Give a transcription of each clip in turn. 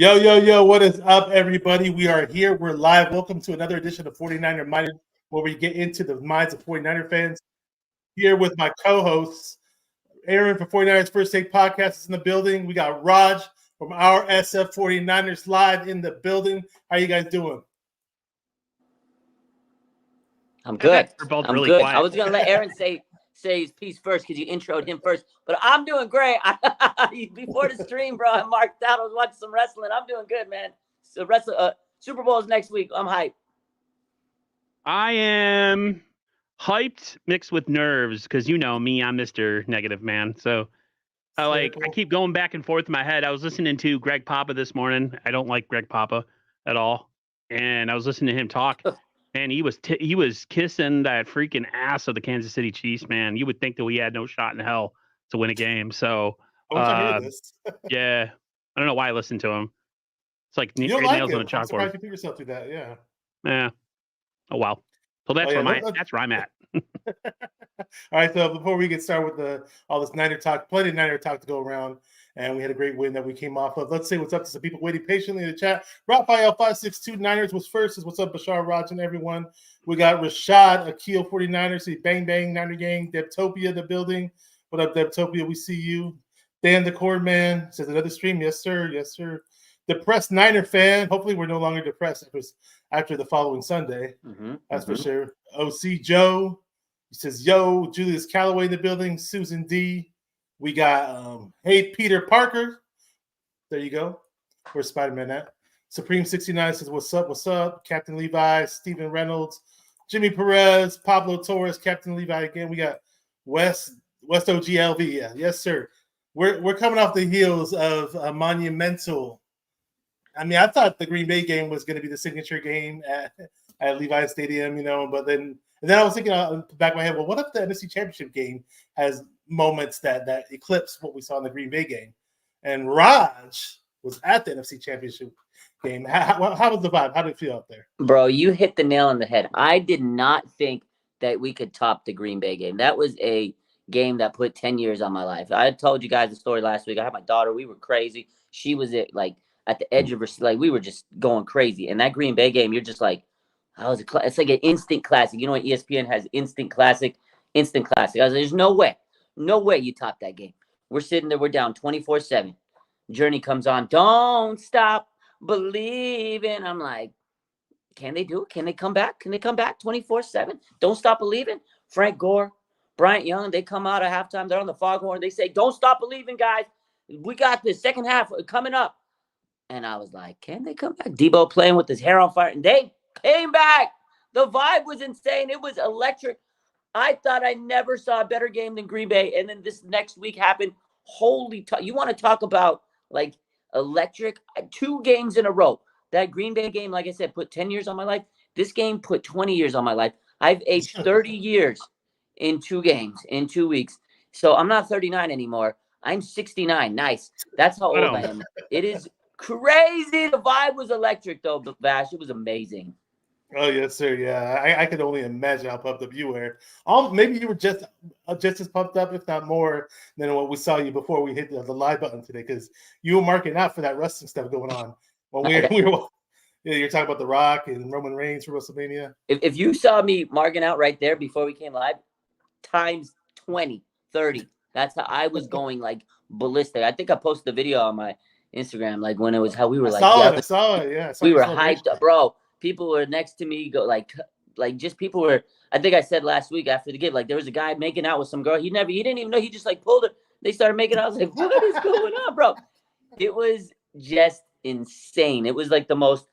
Yo, yo, yo, what is up, everybody? We are here. We're live. Welcome to another edition of 49er Minded, where we get into the minds of 49er fans. Here with my co-hosts, Aaron from 49ers First Take Podcast is in the building. We got Raj from our SF 49ers live in the building. How you guys doing? I'm good. We're both I'm really good. quiet. I was going to let Aaron say his piece first because you introed him first. But I'm doing great. Before the stream, bro, I marked out. I was watching some wrestling. I'm doing good, man. So Super Bowl is next week. I'm hyped. I am hyped mixed with nerves because you know me, I'm Mr. Negative Man. So I keep going back and forth in my head. I was listening to Greg Papa this morning. I don't like Greg Papa at all. And I was listening to him talk. And he was kissing that freaking ass of the Kansas City Chiefs, man. You would think that we had no shot in hell to win a game. So, I heard this. yeah, I don't know why I listened to him. It's like you nails like on a I'm chalkboard. surprised you put yourself through that. Yeah. Yeah. Oh well. So that's that's where I'm at. All right. So before we get started with all this Niner talk, plenty of Niner talk to go around. And we had a great win that we came off of. Let's say what's up to some people waiting patiently in the chat. Raphael 562 Niners was first. Is what's up, Bashar, Raj, and everyone. We got Rashad Akil 49ers. See Bang Bang Niner Gang. Debtopia the building. What up, Debtopia? We see you. Dan the Cord Man says another stream. Yes, sir. Yes, sir. Depressed Niner fan. Hopefully, we're no longer depressed after the following Sunday. That's for sure. OC Joe. He says, yo, Julius Calloway in the building. Susan D. We got Hey Peter Parker. There you go. Where's Spider-Man at? Supreme 69 says, what's up? What's up? Captain Levi, Stephen Reynolds, Jimmy Perez, Pablo Torres, Captain Levi again. We got West OGLV. Yeah, yes, sir. We're coming off the heels of a monumental. I mean, I thought the Green Bay game was going to be the signature game at Levi Stadium, but then I was thinking in the back of my head, well, what if the NFC Championship game has moments that eclipse what we saw in the Green Bay game? And Raj was at the NFC Championship game. How was the vibe? How did it feel out there? Bro, you hit the nail on the head. I did not think that we could top the Green Bay game. That was a game that put 10 years on my life. I told you guys the story last week. I had my daughter. We were crazy. She was at the edge of her, we were just going crazy. And that Green Bay game, you're just like, it's like an instant classic. You know what ESPN has instant classic. I was like, there's no way you top that game. We're sitting there, we're down 24-7. Journey comes on, don't stop believing. I'm like, can they do it? Can they come back? 24-7? Don't stop believing. Frank Gore, Bryant Young, they come out at halftime. They're on the foghorn. They say, don't stop believing, guys. We got this second half coming up. And I was like, can they come back? Debo playing with his hair on fire. And they came back. The vibe was insane. It was electric. I thought I never saw a better game than Green Bay. And then this next week happened. You want to talk about like electric? 2 games in a row. That Green Bay game, like I said, put 10 years on my life. This game put 20 years on my life. I've aged 30 years in 2 games, in 2 weeks. So I'm not 39 anymore. I'm 69. Nice. That's how old I am. It is crazy. The vibe was electric, though, Vash. It was amazing. Oh, yes, sir. Yeah, I could only imagine how pumped up you were. Maybe you were just as pumped up, if not more, than what we saw you before we hit the live button today, because you were marking out for that wrestling stuff going on. When you're talking about The Rock and Roman Reigns for WrestleMania. If you saw me marking out right there before we came live, times 20, 30. That's how I was going like ballistic. I think I posted the video on my Instagram, like when it was how we were I saw it. Yeah, we were hyped up, bro. People were next to me, like just people were. I think I said last week after the game, like there was a guy making out with some girl. He didn't even know. He just like pulled her. They started making out. I was like, what is going on, bro? It was just insane. It was like the most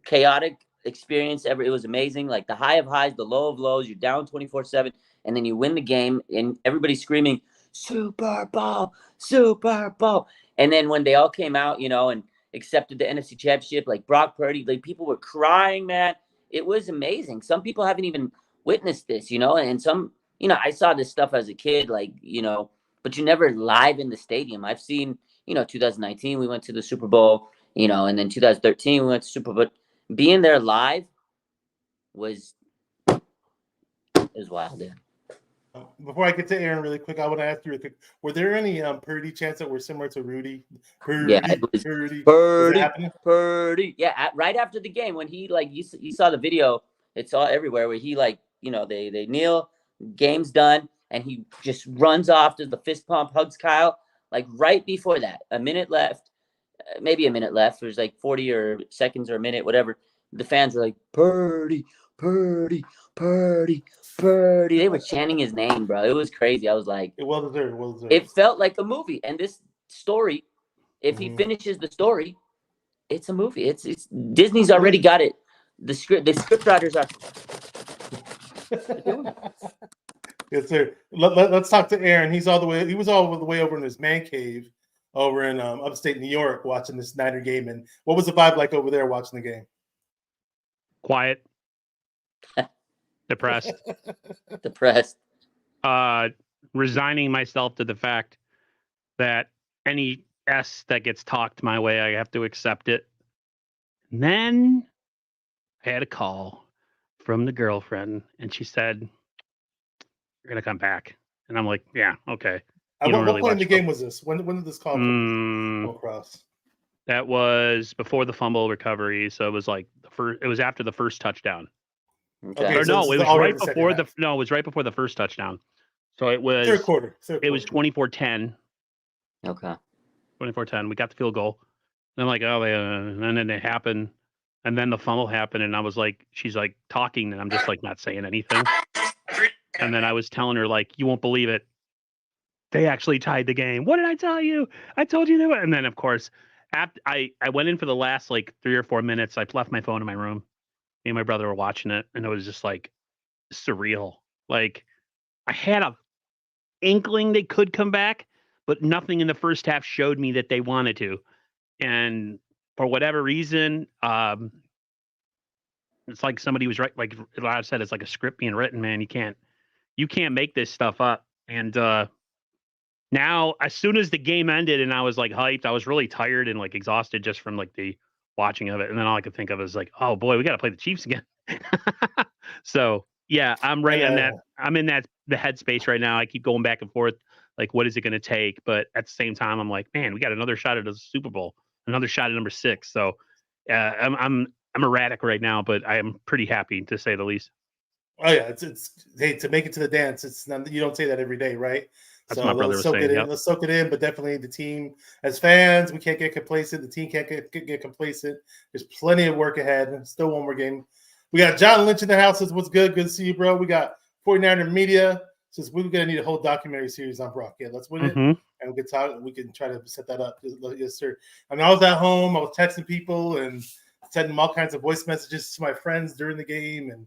chaotic experience ever. It was amazing. Like the high of highs, the low of lows. You're down 24-7, and then you win the game, and everybody's screaming, Super Bowl, Super Bowl. And then when they all came out, and accepted the NFC Championship, like Brock Purdy, like people were crying, man. It was amazing. Some people haven't even witnessed this, and some, I saw this stuff as a kid, like, but you never live in the stadium. I've seen, 2019, we went to the Super Bowl, and then 2013, we went to Super Bowl. Being there live was wild, dude. Before I get to Aaron, really quick, I want to ask you real quick: were there any Purdy chants that were similar to Rudy? Purdy, Yeah, it was Purdy. Was that Purdy, happening? Purdy. Yeah, right after the game when he like you saw the video, it's all everywhere where he like they kneel, game's done, and he just runs off to the fist pump, hugs Kyle. Like right before that, a minute left, maybe a minute left. There's like 40 or seconds or a minute, whatever. The fans were like Purdy, Purdy, Purdy, Purdy. They were chanting his name, bro. It was crazy. I was like, It well deserved. Well deserved. it felt like a movie. And this story, if he finishes the story, it's a movie. It's Disney's already got it. The script writers are. Yes, sir. Let's talk to Aaron. He was all the way over in his man cave over in upstate New York watching this Niner game. And what was the vibe like over there watching the game? Quiet. Depressed. Depressed. Resigning myself to the fact that any S that gets talked my way, I have to accept it. And then I had a call from the girlfriend, and she said, "You're gonna come back." And I'm like, "Yeah, okay." At what point in the game was this? When did this call come across? That was before the fumble recovery, so it was like it was after the first touchdown. Okay. Or no, it was right before it was right before the first touchdown. So it was third quarter. It was 24-10. Okay. 24-10. We got the field goal. And I'm like, oh, and then it happened. And then the fumble happened. And I was like, she's like talking, and I'm just like not saying anything. And then I was telling her, like, you won't believe it. They actually tied the game. What did I tell you? I told you that. And then, of course, after I went in for the last like 3 or 4 minutes. I left my phone in my room. Me and my brother were watching it, and it was just like surreal. Like I had a inkling they could come back, but nothing in the first half showed me that they wanted to. And for whatever reason, it's like somebody was right. Like Elijah said, it's like a script being written, man. You can't make this stuff up. And now, as soon as the game ended and I was like hyped, I was really tired and like exhausted just from like the watching of it. And then all I could think of is like, oh boy, we got to play the Chiefs again. So yeah, I'm right on that. I'm in the headspace right now. I keep going back and forth. Like, what is it going to take? But at the same time, I'm like, man, we got another shot at the Super Bowl, another shot at number 6. So I'm erratic right now, but I am pretty happy to say the least. Oh yeah, it's hey, to make it to the dance. It's not, you don't say that every day, right? That's my brother was saying. Yep. Let's soak it in, but definitely the team, as fans, we can't get complacent. The team can't get complacent. There's plenty of work ahead. Still one more game. We got John Lynch in the house. Says, what's good? Good to see you, bro. We got 49er Media. Says we're gonna need a whole documentary series on Brock. Yeah, let's win it, and we can talk. We can try to set that up. Yes, sir. I mean, I was at home. I was texting people and sending them all kinds of voice messages to my friends during the game, and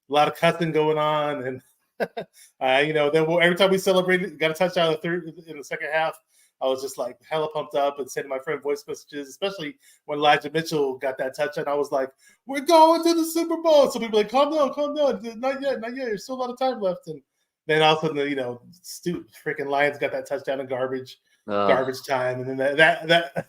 a lot of cussing going on. And then every time we celebrated, got a touchdown in the second half, I was just like hella pumped up and sending my friend voice messages, especially when Elijah Mitchell got that touchdown. I was like, we're going to the Super Bowl. So people were like, calm down. Not yet. There's still a lot of time left. And then all of a sudden, stupid freaking Lions got that touchdown in garbage time. And then that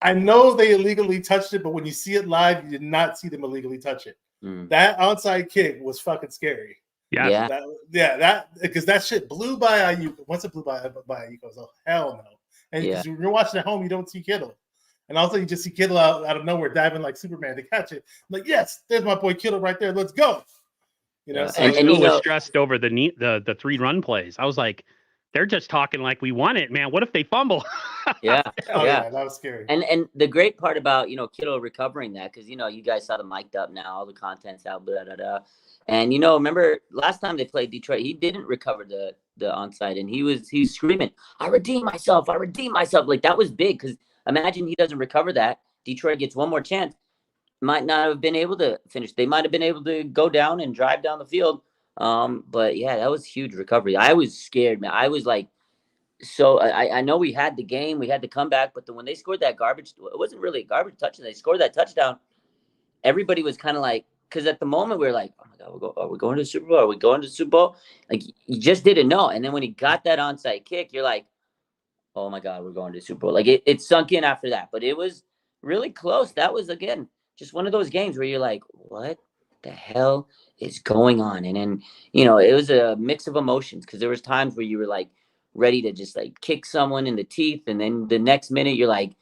I know they illegally touched it, but when you see it live, you did not see them illegally touch it. That onside kick was fucking scary. Yeah. That because that shit blew by Ayuk. Once it blew by Ayuk, I was like, hell no. And because when you're watching at home, you don't see Kittle. And also you just see Kittle out of nowhere diving like Superman to catch it. I'm like, yes, there's my boy Kittle right there. Let's go. So I still was stressed over the 3 run plays. I was like, they're just talking like we won it, man. What if they fumble? Yeah. That was scary. And the great part about Kittle recovering that, because you guys saw the mic'd up now, all the content's out, blah, blah, blah. And remember last time they played Detroit, he didn't recover the onside, and he was screaming, I redeem myself. Like that was big, because imagine he doesn't recover that. Detroit gets one more chance, might not have been able to finish. They might have been able to go down and drive down the field. But yeah, that was huge recovery. I was scared, man. I was like, so I know we had the game, we had the comeback, but then when they scored that garbage, it wasn't really a garbage touchdown. They scored that touchdown. Everybody was kind of like, because at the moment we were like, oh my God, are we going to the Super Bowl? Are we going to the Super Bowl? Like you just didn't know. And then when he got that onside kick, you're like, oh my God, we're going to the Super Bowl. Like it sunk in after that, but it was really close. That was, again, just one of those games where you're like, what? the hell is going on? And then, you know, it was a mix of emotions because there was times where you were like ready to just like kick someone in the teeth, and then the next minute you're like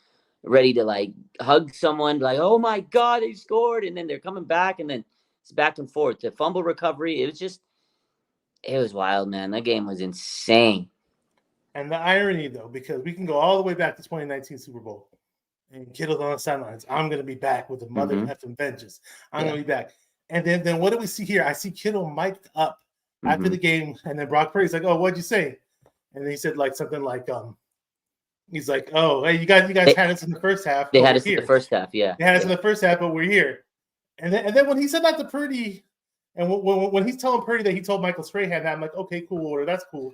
ready to like hug someone, like, oh my God, they scored, and then they're coming back, and then it's back and forth. The fumble recovery, it was wild, man. That game was insane. And the irony, though, because we can go all the way back to 2019 Super Bowl, and Kittle's on the sidelines. I'm going to be back with the mother effing vengeance. I'm going to be back. And then what do we see here? I see Kittle mic'd up after the game, and then Brock Purdy's like, "Oh, what'd you say?" And then he said like something like, he's like, "Oh, hey, you guys had us in the first half. They had us in the first half, yeah. They had us in the first half, but we're here." And then when he said that to Purdy, and when he's telling Purdy that he told Michael Strahan that, I'm like, okay, cool, or that's cool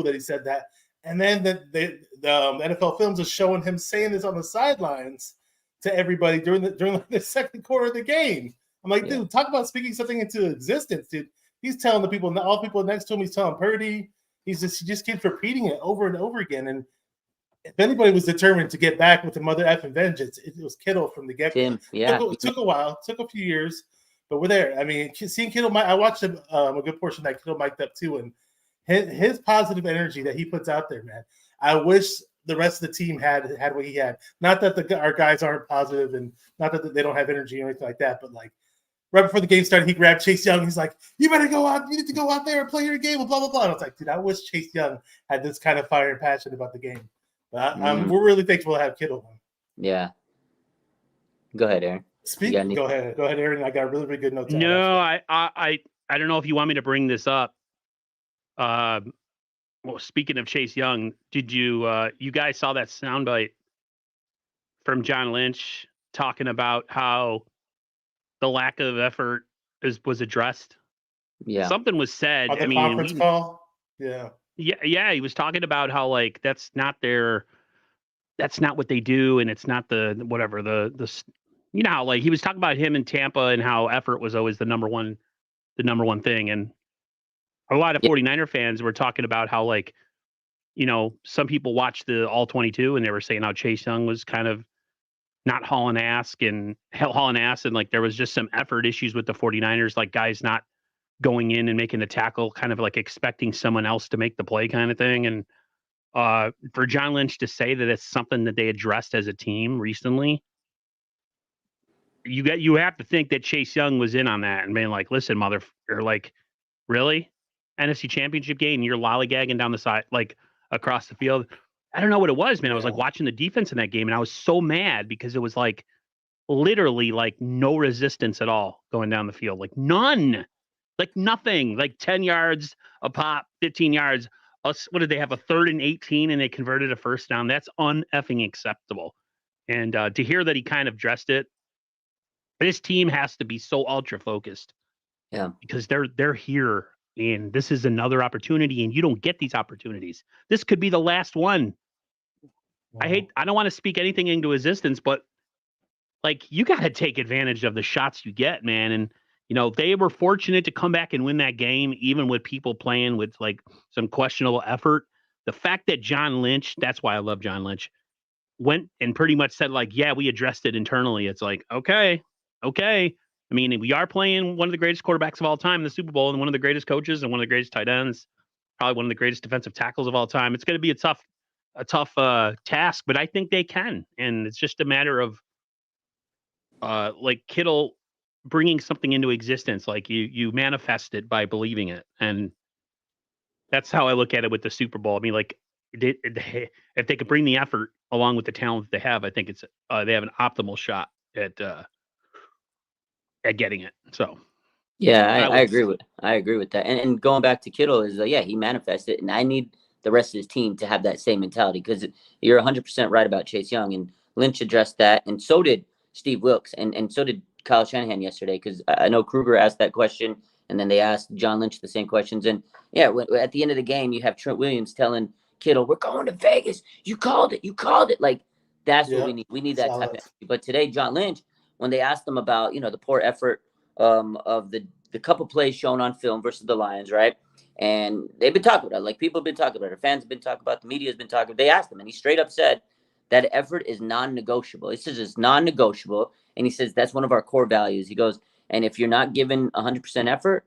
that he said that. And then the NFL Films is showing him saying this on the sidelines to everybody during the second quarter of the game. I'm like, dude, talk about speaking something into existence, dude. He's telling the people, all the people next to him, he's telling Purdy. He just keeps repeating it over and over again. And if anybody was determined to get back with the mother effing vengeance, it was Kittle from the get-go. It took a while, took a few years, but we're there. I mean, seeing Kittle, I watched a good portion that Kittle mic'd up too, and his positive energy that he puts out there, man. I wish the rest of the team had what he had. Not that our guys aren't positive, and not that they don't have energy or anything like that, but like right before the game started, he grabbed Chase Young. He's like, "You better go out. You need to go out there and play your game." And blah blah blah. And I was like, dude, I wish Chase Young had this kind of fire and passion about the game. But we're really thankful to have Kittle. Yeah. Go ahead, Aaron. Go ahead, Aaron. I got a really, really good note. No, I don't know if you want me to bring this up. Well, speaking of Chase Young, did you guys saw that soundbite from John Lynch talking about how the lack of effort was addressed? Yeah, something was said. On the conference call. Yeah. He was talking about how like that's not what they do, and it's not the whatever the you know how like he was talking about him in Tampa and how effort was always the number one thing, and a lot of 49er fans were talking about how, like, you know, some people watched the All 22 and they were saying how Chase Young was kind of not hauling ass and like there was just some effort issues with the 49ers, like guys not going in and making the tackle, kind of like expecting someone else to make the play kind of thing. And for John Lynch to say that it's something that they addressed as a team recently, you have to think that Chase Young was in on that and being like, listen, mother, or like, really? NFC Championship game, you're lollygagging down the side, like across the field. I don't know what it was, man. I was like watching the defense in that game, and I was so mad because it was like literally like no resistance at all going down the field, like none, like nothing, like 10 yards a pop, 15 yards. What did they have? A 3rd and 18, and they converted a first down. That's uneffing acceptable. And to hear that he kind of dressed it, this team has to be so ultra focused. Yeah, because they're here. And this is another opportunity, and you don't get these opportunities. This could be the last one. Wow. I don't want to speak anything into existence, but like you got to take advantage of the shots you get, man. And, you know, they were fortunate to come back and win that game, even with people playing with like some questionable effort. The fact that John Lynch, that's why I love John Lynch, went and pretty much said like, yeah, we addressed it internally. It's like, okay. I mean, we are playing one of the greatest quarterbacks of all time in the Super Bowl, and one of the greatest coaches and one of the greatest tight ends, probably one of the greatest defensive tackles of all time. It's going to be a tough task, but I think they can. And it's just a matter of like Kittle bringing something into existence. Like you manifest it by believing it. And that's how I look at it with the Super Bowl. I mean, like if they could bring the effort along with the talent that they have, I think it's they have an optimal shot at getting it. So yeah, I agree with that. And going back to Kittle is he manifested, and I need the rest of his team to have that same mentality, because you're 100% right about Chase Young, and Lynch addressed that, and so did Steve Wilks, and so did Kyle Shanahan yesterday, because I know Kruger asked that question, and then they asked John Lynch the same questions. And at the end of the game, you have Trent Williams telling Kittle, "We're going to Vegas. You called it." Like that's what we need. We need that type of energy. But today, John Lynch, when they asked him about the poor effort of the couple plays shown on film versus the Lions, right? And they've been talking about it. Like, people have been talking about it. Fans have been talking about it. The media has been talking about it. They asked him, and he straight up said that effort is non-negotiable. He says it's non-negotiable, and he says that's one of our core values. He goes, And if you're not giving 100% effort,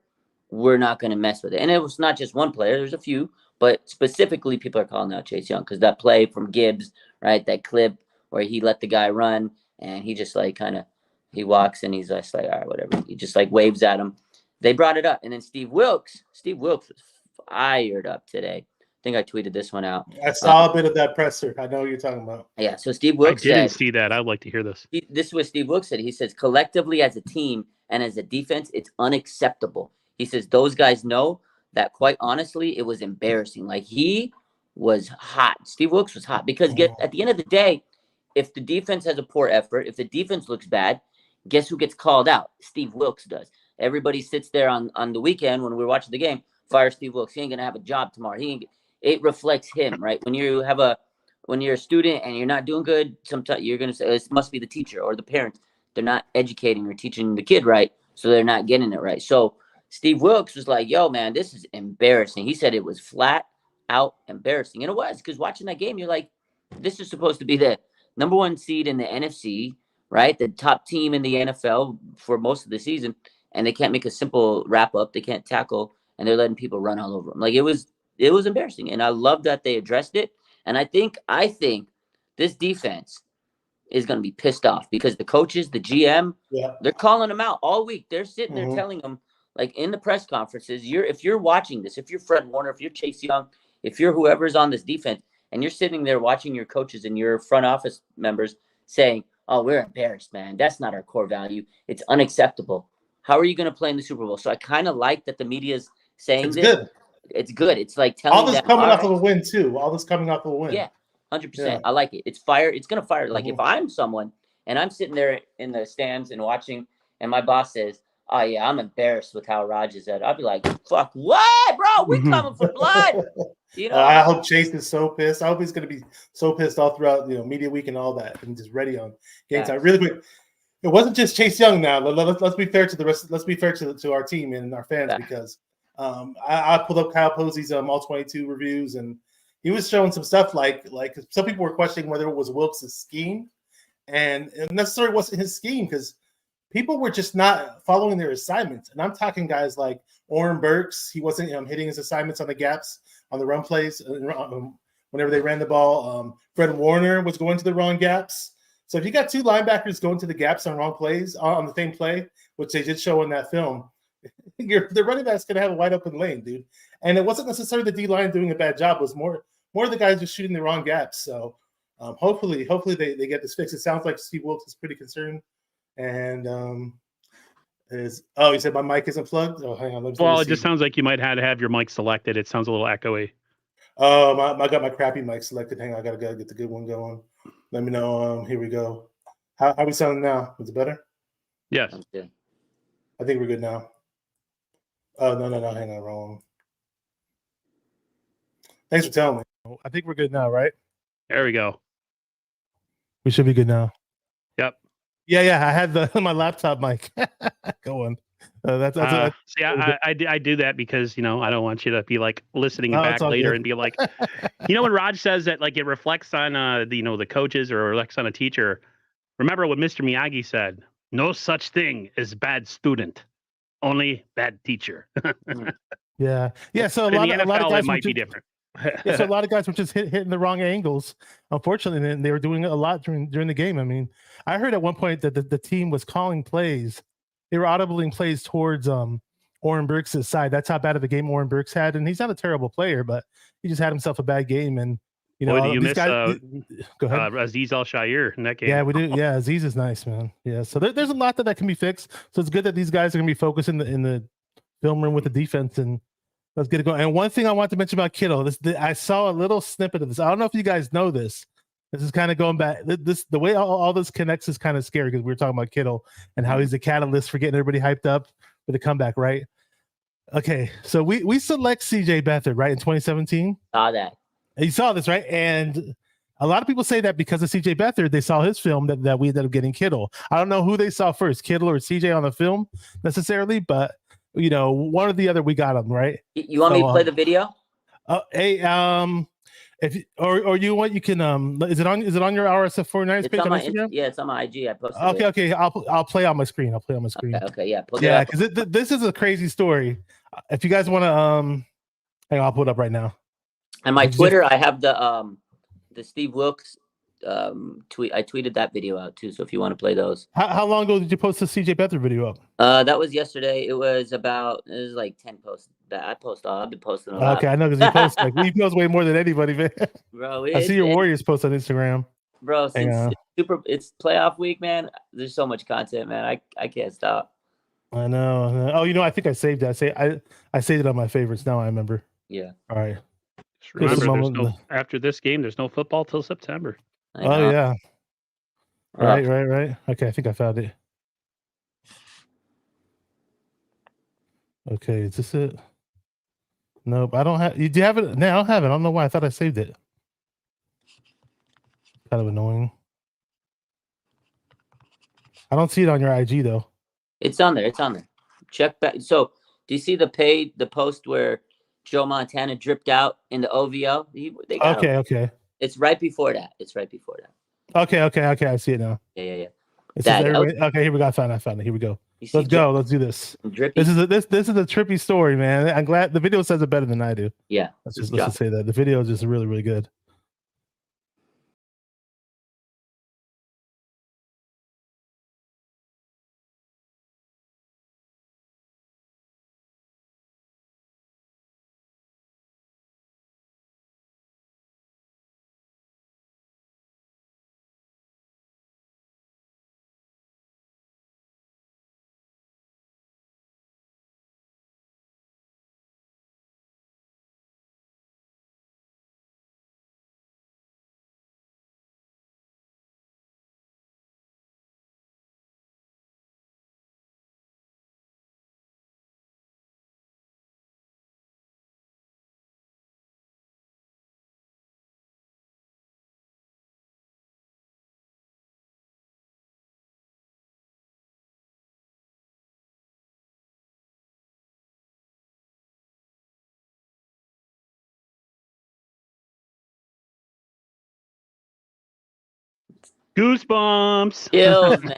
we're not going to mess with it. And it was not just one player. There's a few, but specifically people are calling out Chase Young because that play from Gibbs, right, that clip where he let the guy run and he just like kind of he walks and he's just like, all right, whatever. He just like waves at him. They brought it up. And then Steve Wilks was fired up today. I think I tweeted this one out. I saw a bit of that presser. I know what you're talking about. Yeah, so Steve Wilks I didn't see that. I'd like to hear this. This is what Steve Wilks said. He says, collectively as a team and as a defense, it's unacceptable. He says those guys know that, quite honestly, it was embarrassing. Like, he was hot. Steve Wilks was hot because at the end of the day, if the defense has a poor effort, if the defense looks bad, guess who gets called out? Steve Wilks does. Everybody sits there on the weekend when we're watching the game, fire Steve Wilks. He ain't going to have a job tomorrow. It reflects him, right? When you're a student and you're not doing good, sometimes you're going to say, it must be the teacher or the parents. They're not educating or teaching the kid right, so they're not getting it right. So Steve Wilks was like, yo, man, this is embarrassing. He said it was flat out embarrassing. And it was, because watching that game, you're like, this is supposed to be the number one seed in the NFC, right? The top team in the NFL for most of the season. And they can't make a simple wrap up. They can't tackle, and they're letting people run all over them. Like, it was embarrassing. And I love that they addressed it. And I think this defense is going to be pissed off because the coaches, the GM, they're calling them out all week. They're sitting there telling them, like, in the press conferences, if you're watching this, if you're Fred Warner, if you're Chase Young, if you're whoever's on this defense, and you're sitting there watching your coaches and your front office members saying, oh, we're embarrassed, man. That's not our core value. It's unacceptable. How are you going to play in the Super Bowl? So I kind of like that the media's saying it's this. Good. It's good. It's like telling all this coming off of a win too. All this coming off of a win. Yeah, 100%. I like it. It's fire. It's going to fire. Like, if I'm someone and I'm sitting there in the stands and watching, and my boss says, oh, yeah, I'm embarrassed with how Raj is at. I'll be like, fuck, what, bro? We coming for blood. You know, I hope Chase is so pissed. I hope he's going to be so pissed all throughout, media week and all that, and just ready on game time. Really quick, it wasn't just Chase Young. Now let's be fair to the rest. Let's be fair to our team and our fans because I pulled up Kyle Posey's all 22 reviews, and he was showing some stuff like some people were questioning whether it was Wilks' scheme, and it necessarily wasn't his scheme because people were just not following their assignments. And I'm talking guys like Oren Burks. He wasn't hitting his assignments on the gaps, on the run plays whenever they ran the ball. Fred Warner was going to the wrong gaps. So if you got two linebackers going to the gaps on wrong plays on the same play, which they did show in that film, the running back's going to have a wide open lane, dude. And it wasn't necessarily the D-line doing a bad job. It was more of the guys just shooting the wrong gaps. So hopefully they get this fixed. It sounds like Steve Wilks is pretty concerned. And he said my mic isn't plugged. Oh, hang on. It just sounds like you might have to have your mic selected. It sounds a little echoey. Oh, I got my crappy mic selected. Hang on, I gotta get the good one going. Let me know. Here we go. How we sounding now? Is it better? Yes. I think we're good now. Oh no, hang on, wrong. Thanks for telling me. I think we're good now, right? There we go. We should be good now. Yep. Yeah. I had my laptop mic going. See, I do that because I don't want you to be like listening back later good. And be like, when Raj says that like it reflects on the coaches or reflects on a teacher. Remember what Mr. Miyagi said: no such thing as bad student, only bad teacher. Yeah. So a lot of guys might be different. So a lot of guys were just hitting the wrong angles, unfortunately, and they were doing it a lot during the game. I mean, I heard at one point that the team was calling plays. They were audibling plays towards Oren Burks' side. That's how bad of a game Oren Burks had, and he's not a terrible player, but he just had himself a bad game. And these guys. Go ahead. Azeez Al-Shaair in that game. Yeah, we do. Yeah, Azeez is nice, man. Yeah, so there's a lot that can be fixed. So it's good that these guys are going to be focused in the film room with the defense, and let's get it going. And one thing I want to mention about Kittle, I saw a little snippet of this. I don't know if you guys know this. This is kind of going back. The way all this connects is kind of scary because we were talking about Kittle and how he's the catalyst for getting everybody hyped up for the comeback, right? Okay, so we select CJ Beathard, right, in 2017. Saw that. And you saw this, right? And a lot of people say that because of CJ Beathard, they saw his film that we ended up getting Kittle. I don't know who they saw first, Kittle or CJ on the film necessarily, but one or the other, we got him, right? You want me to play the video? Or you want, you can is it on your RSF 49ers It's page on on my Instagram? yeah, it's on my IG. I posted Okay, it. okay. I'll play on my screen. Okay, yeah. Pull it Yeah, up. because this is a crazy story. If you guys want to hang on, I'll pull it up right now. And my Just- Twitter, I have the Steve Wilkes tweet. I tweeted that video out too. So if you want to play those. How long ago did you post the CJ Beathard video up? That was yesterday. It was like 10 posts that I post. I've been posting a lot. Okay, I know, because you post you post way more than anybody, man. Bro, I see your Warriors post on Instagram. Bro, since it's playoff week, man. There's so much content, man. I can't stop. I know. Oh, I think I saved that. I saved it on my favorites. Now I remember. Yeah. All right. Just remember, after this game, there's no football till September. Oh yeah. Right. Okay, I think I found it. Okay, is this it? Nope, I don't have. Do you have it? No, I don't have it. I don't know why. I thought I saved it. Kind of annoying. I don't see it on your IG though. It's on there. Check back. So, do you see the post where Joe Montana dripped out in the OVO? They got him. Okay. It's right before that. Okay. I see it now. Yeah. Okay, here we go. I found it. Here we go. Let's go. Let's do this. Drippy? This is a trippy story, man. I'm glad the video says it better than I do. Yeah. Let's just say that the video is just really, really good. Goosebumps. Chills, man.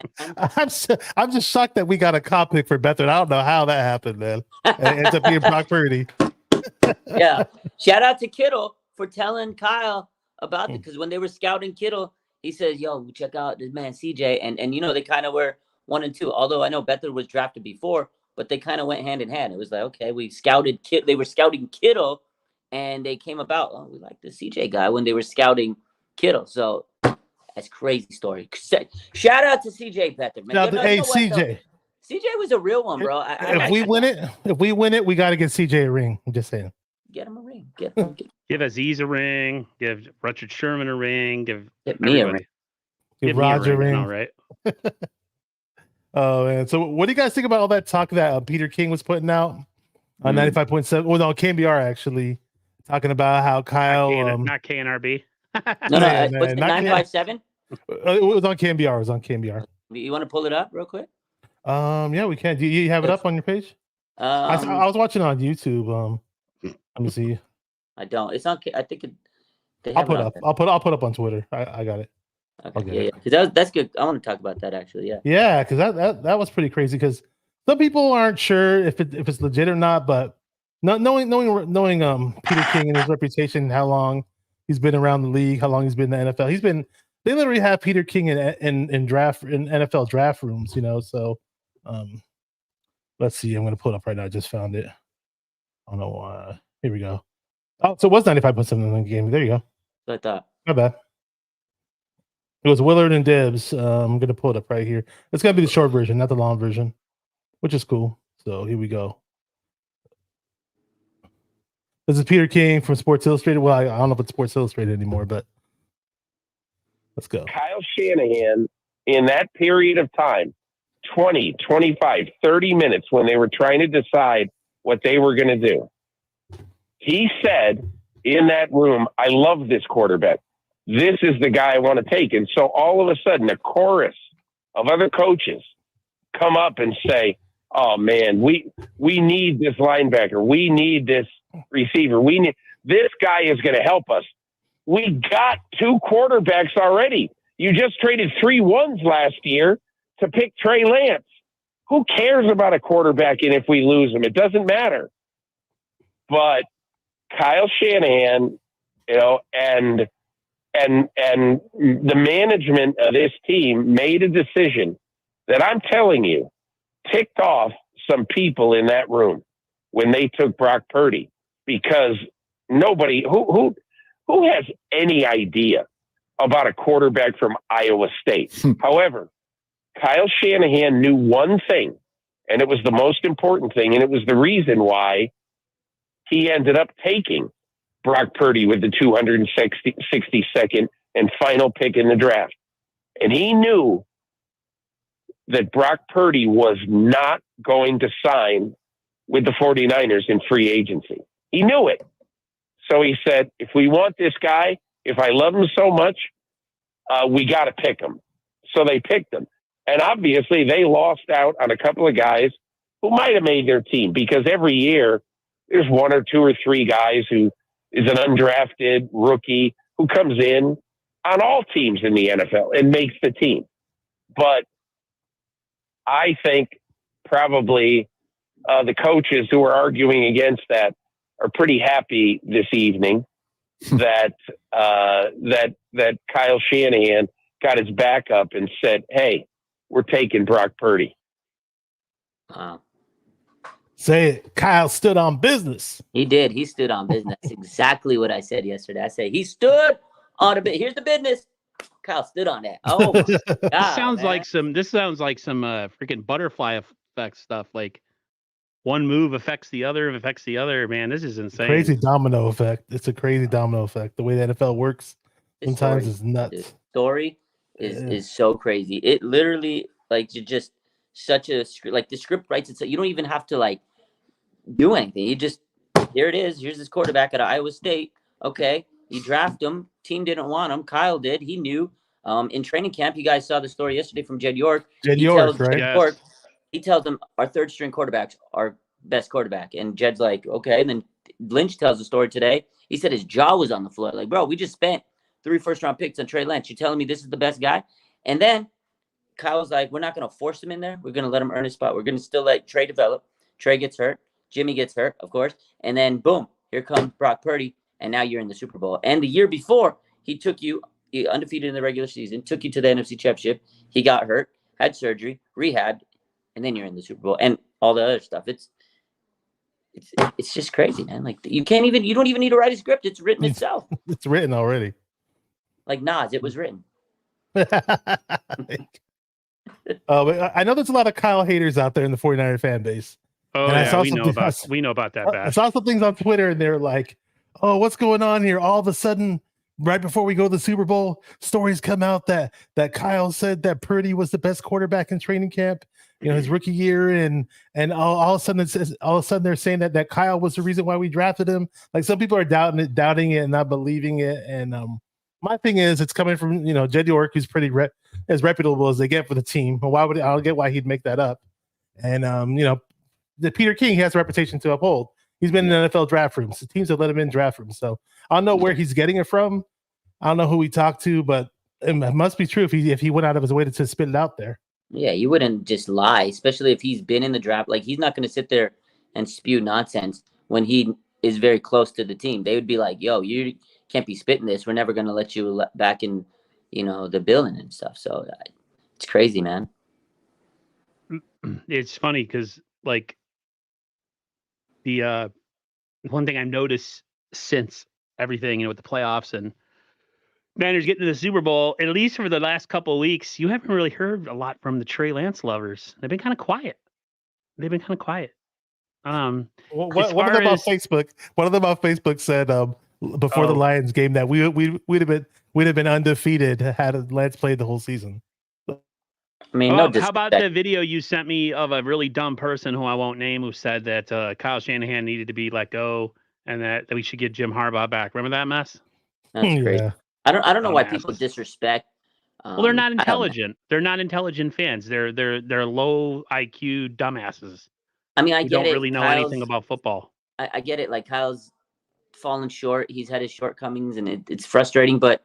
I'm just shocked that we got a cop pick for Beathard. I don't know how that happened, man. It ends up being Brock Purdy. Yeah. Shout out to Kittle for telling Kyle about it, because when they were scouting Kittle, he says, "Yo, check out this man CJ," and they kind of were 1 and 2. Although I know Beathard was drafted before, but they kind of went hand in hand. It was like, okay, we scouted They were scouting Kittle, and they came about, oh, we like the CJ guy when they were scouting Kittle. So that's crazy story. Shout out to CJ Beathard, man. Hey, CJ. CJ was a real one, bro. If we win it, we got to get CJ a ring. I'm just saying. Get him a ring. Give Aziz a ring. Give Richard Sherman a ring. Give me a ring. Give Roger a ring. All right. Oh man. So what do you guys think about all that talk that Peter King was putting out on 95.7? Well, no, KNBR actually talking about how Kyle not KNRB. No, what's the 957? It was on KNBR. You want to pull it up real quick? Yeah, we can. Do you have it up on your page? I was watching it on YouTube. Let me see. I don't. It's on. I think it. I'll put up on Twitter. I got it. Okay, yeah. Because that's good. I want to talk about that actually. Yeah. Yeah, because that was pretty crazy. Because some people aren't sure if it's legit or not, but not knowing Peter King and his reputation, how long he's been around the league, how long he's been in the NFL. They literally have Peter King in NFL draft rooms, So, let's see. I'm going to pull it up right now. I just found it. I don't know why. Here we go. Oh, so it was 95.7 in the game. There you go. I thought. My bad. It was Willard and Dibs. I'm going to pull it up right here. It's going to be the short version, not the long version, which is cool. So here we go. This is Peter King from Sports Illustrated. Well, I don't know if it's Sports Illustrated anymore, but let's go. Kyle Shanahan, in that period of time, 20, 25, 30 minutes when they were trying to decide what they were going to do, he said in that room, I love this quarterback. This is the guy I want to take. And so all of a sudden, a chorus of other coaches come up and say, oh, man, we need this linebacker. We need this receiver. This guy is going to help us. We got 2 quarterbacks already. You just traded 3 ones last year to pick Trey Lance. Who cares about a quarterback and if we lose him? It doesn't matter. But Kyle Shanahan, and the management of this team made a decision that I'm telling you ticked off some people in that room when they took Brock Purdy, because nobody who has any idea about a quarterback from Iowa State. However, Kyle Shanahan knew one thing, and it was the most important thing, and it was the reason why he ended up taking Brock Purdy with the 262nd and final pick in the draft. And he knew that Brock Purdy was not going to sign with the 49ers in free agency. He knew it. So he said, if we want this guy, if I love him so much, we got to pick him. So they picked him. And obviously they lost out on a couple of guys who might have made their team, because every year there's 1 or 2 or 3 guys who is an undrafted rookie who comes in on all teams in the NFL and makes the team. But I think probably the coaches who are arguing against that are pretty happy this evening that Kyle Shanahan got his back up and said, hey, we're taking Brock Purdy. Wow. Say it. Kyle stood on business. He did. He stood on business. That's exactly what I said yesterday. I said he stood on a bit. Here's the business. Kyle stood on that. Oh, my God, This sounds man. like some freaking butterfly effect stuff. Like one move affects the other, Man, this is insane. Crazy domino effect. It's a crazy domino effect. The way the NFL works This sometimes story- is nuts. This story is Yeah. is so crazy. It literally, like, you just such a script. Like, the script writes itself. You don't even have to like do anything. You just, here it is. Here's this quarterback at Iowa State. Okay, you draft him. Team didn't want him. Kyle did. He knew. In training camp, you guys saw the story yesterday from Jed York. Jed He York, tells right? Yes. York, he tells them our 3rd string quarterback's our best quarterback. And Jed's like, okay. And then Lynch tells the story today. He said his jaw was on the floor. Like, bro, we just spent 3 first-round picks on Trey Lance. You telling me this is the best guy? And then Kyle's like, we're not going to force him in there. We're going to let him earn his spot. We're going to still let Trey develop. Trey gets hurt. Jimmy gets hurt, of course. And then, boom, here comes Brock Purdy. And now you're in the Super Bowl. And the year before, he took you undefeated in the regular season, took you to the NFC Championship. He got hurt, had surgery, rehabbed, and then you're in the Super Bowl and all the other stuff. It's just crazy, man. Like, you don't even need to write a script. It's written itself. It's written already. Like Nas, it was written. But I know there's a lot of Kyle haters out there in the 49er fan base. Oh, And I yeah, saw we know something- about that I bash. saw some things on Twitter and they're like, oh, what's going on here? All of a sudden, right before we go to the Super Bowl, stories come out that Kyle said that Purdy was the best quarterback in training camp, his rookie year, and all of a sudden they're saying that Kyle was the reason why we drafted him. Like, some people are doubting it and not believing it. And my thing is, it's coming from Jed York, who's pretty as reputable as they get for the team. But I don't get why he'd make that up. And the Peter King has a reputation to uphold. He's been in the NFL draft rooms. The teams have let him in draft rooms. So I don't know where he's getting it from. I don't know who he talked to, but it must be true if he went out of his way to spit it out there. Yeah, you wouldn't just lie, especially if he's been in the draft. Like, he's not going to sit there and spew nonsense when he is very close to the team. They would be like, yo, you can't be spitting this. We're never going to let you back in, the building and stuff. So it's crazy, man. It's funny because, like, the one thing I've noticed since everything, with the playoffs and Niners getting to the Super Bowl, at least for the last couple of weeks, you haven't really heard a lot from the Trey Lance lovers. They've been kind of quiet. One of them on Facebook said before the Lions game that we'd have been undefeated had Lance played the whole season. I mean, how about the video you sent me of a really dumb person who I won't name, who said that Kyle Shanahan needed to be let go and that we should get Jim Harbaugh back? Remember that mess? That's crazy. Yeah. I don't know why Dumbasses. people disrespect. Well, they're not I don't know. intelligent. They're not intelligent fans. They're low IQ dumbasses. I mean, I Who get don't it. really know anything about football. I get it. Like, Kyle's fallen short. He's had his shortcomings, and it's frustrating. But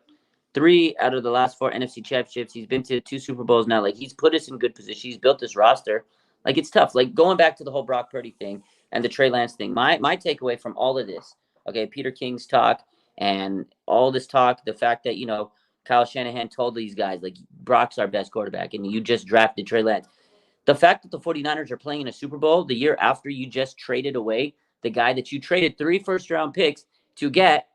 3 out of the last 4 NFC championships, he's been to 2 Super Bowls now. Like, he's put us in good position. He's built this roster. Like, it's tough. Like, going back to the whole Brock Purdy thing and the Trey Lance thing, my takeaway from all of this, okay, Peter King's talk and all this talk, the fact that, Kyle Shanahan told these guys, like, Brock's our best quarterback, and you just drafted Trey Lance. The fact that the 49ers are playing in a Super Bowl the year after you just traded away the guy that you traded 3 first-round picks to get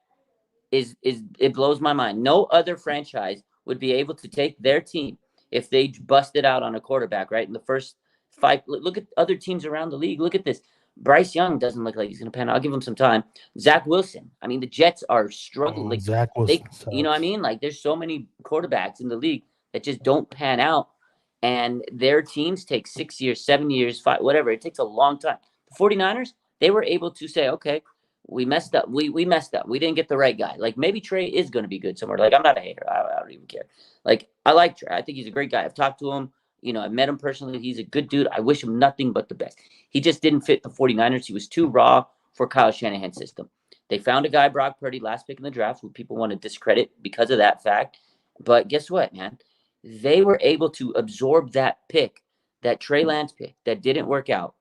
is it blows my mind. No other franchise would be able to take their team if they busted out on a quarterback, right? In the first 5, look at other teams around the league. Look at this. Bryce Young doesn't look like he's going to pan out. I'll give him some time. Zach Wilson. I mean, the Jets are struggling. Like, Zach Wilson. You know what I mean? Like, there's so many quarterbacks in the league that just don't pan out. And their teams take 6 years, 7 years, 5, whatever. It takes a long time. The 49ers, they were able to say, okay, we messed up. We messed up. We didn't get the right guy. Like, maybe Trey is going to be good somewhere. Like, I'm not a hater. I don't even care. Like, I like Trey. I think he's a great guy. I've talked to him. I've met him personally. He's a good dude. I wish him nothing but the best. He just didn't fit the 49ers. He was too raw for Kyle Shanahan's system. They found a guy, Brock Purdy, last pick in the draft, who people want to discredit because of that fact. But guess what, man? They were able to absorb that pick, that Trey Lance pick that didn't work out.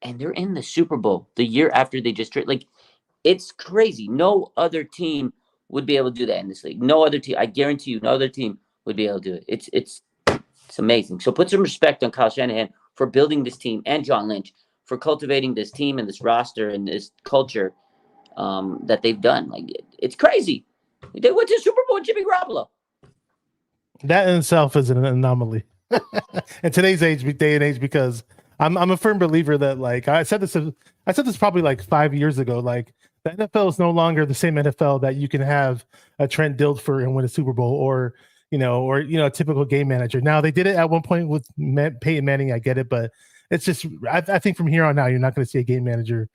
And they're in the Super Bowl the year after they just like, it's crazy. No other team would be able to do that in this league. No other team. I guarantee you, no other team would be able to do it. It's amazing. So put some respect on Kyle Shanahan for building this team and John Lynch for cultivating this team and this roster and this culture that they've done. Like, it's crazy. They went to Super Bowl with Jimmy Garoppolo. That in itself is an anomaly in today's day and age, because I'm a firm believer that, like, I said this probably like 5 years ago. Like, the NFL is no longer the same NFL that you can have a Trent Dilfer and win a Super Bowl, or a typical game manager. Now, they did it at one point with Peyton Manning. I get it, but it's just I think from here on out, you're not going to see a game manager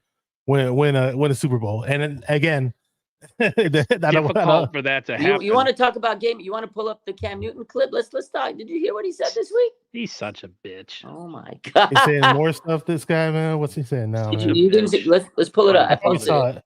win a Super Bowl. And again, difficult for that to happen. You want to talk about game? You want to pull up the Cam Newton clip? Let's talk. Did you hear what he said this week? He's such a bitch. Oh my god! He's saying more stuff. This guy, man. What's he saying now? You didn't see, let's pull it up. I posted it.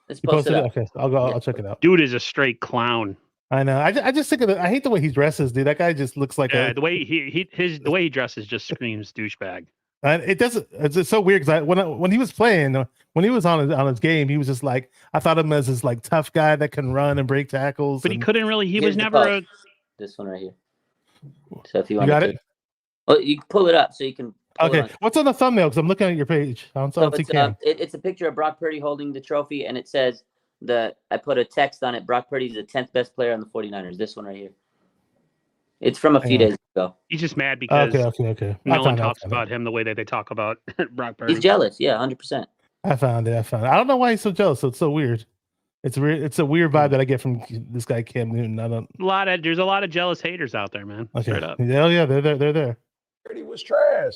Let's post it up. Okay, I'll go. I'll check it out. Dude is a straight clown. I know. I just think I hate the way he dresses, dude. That guy just looks like the way the way he dresses just screams douchebag. It doesn't. It's just so weird because when he was playing, when he was on his game, he was just like, I thought of him as this like tough guy that can run and break tackles. But he couldn't really. He was never a. This one right here. So if you want, got it. Well, you can pull it up so you can. Okay, what's on the thumbnail? Because I'm looking at your page. I don't see Cam. It's a picture of Brock Purdy holding the trophy, and it says I put a text on it. Brock Purdy is the 10th best player on the 49ers. This one right here. It's from a few days ago. He's just mad because okay. No one talks about him the way that they talk about Brock Purdy. He's jealous. Yeah, 100%. I found it. I don't know why he's so jealous. So it's so weird. It's weird. It's a weird vibe that I get from this guy Cam Newton. There's a lot of jealous haters out there, man. Okay. Straight up. Yeah, they're there. Purdy was trash.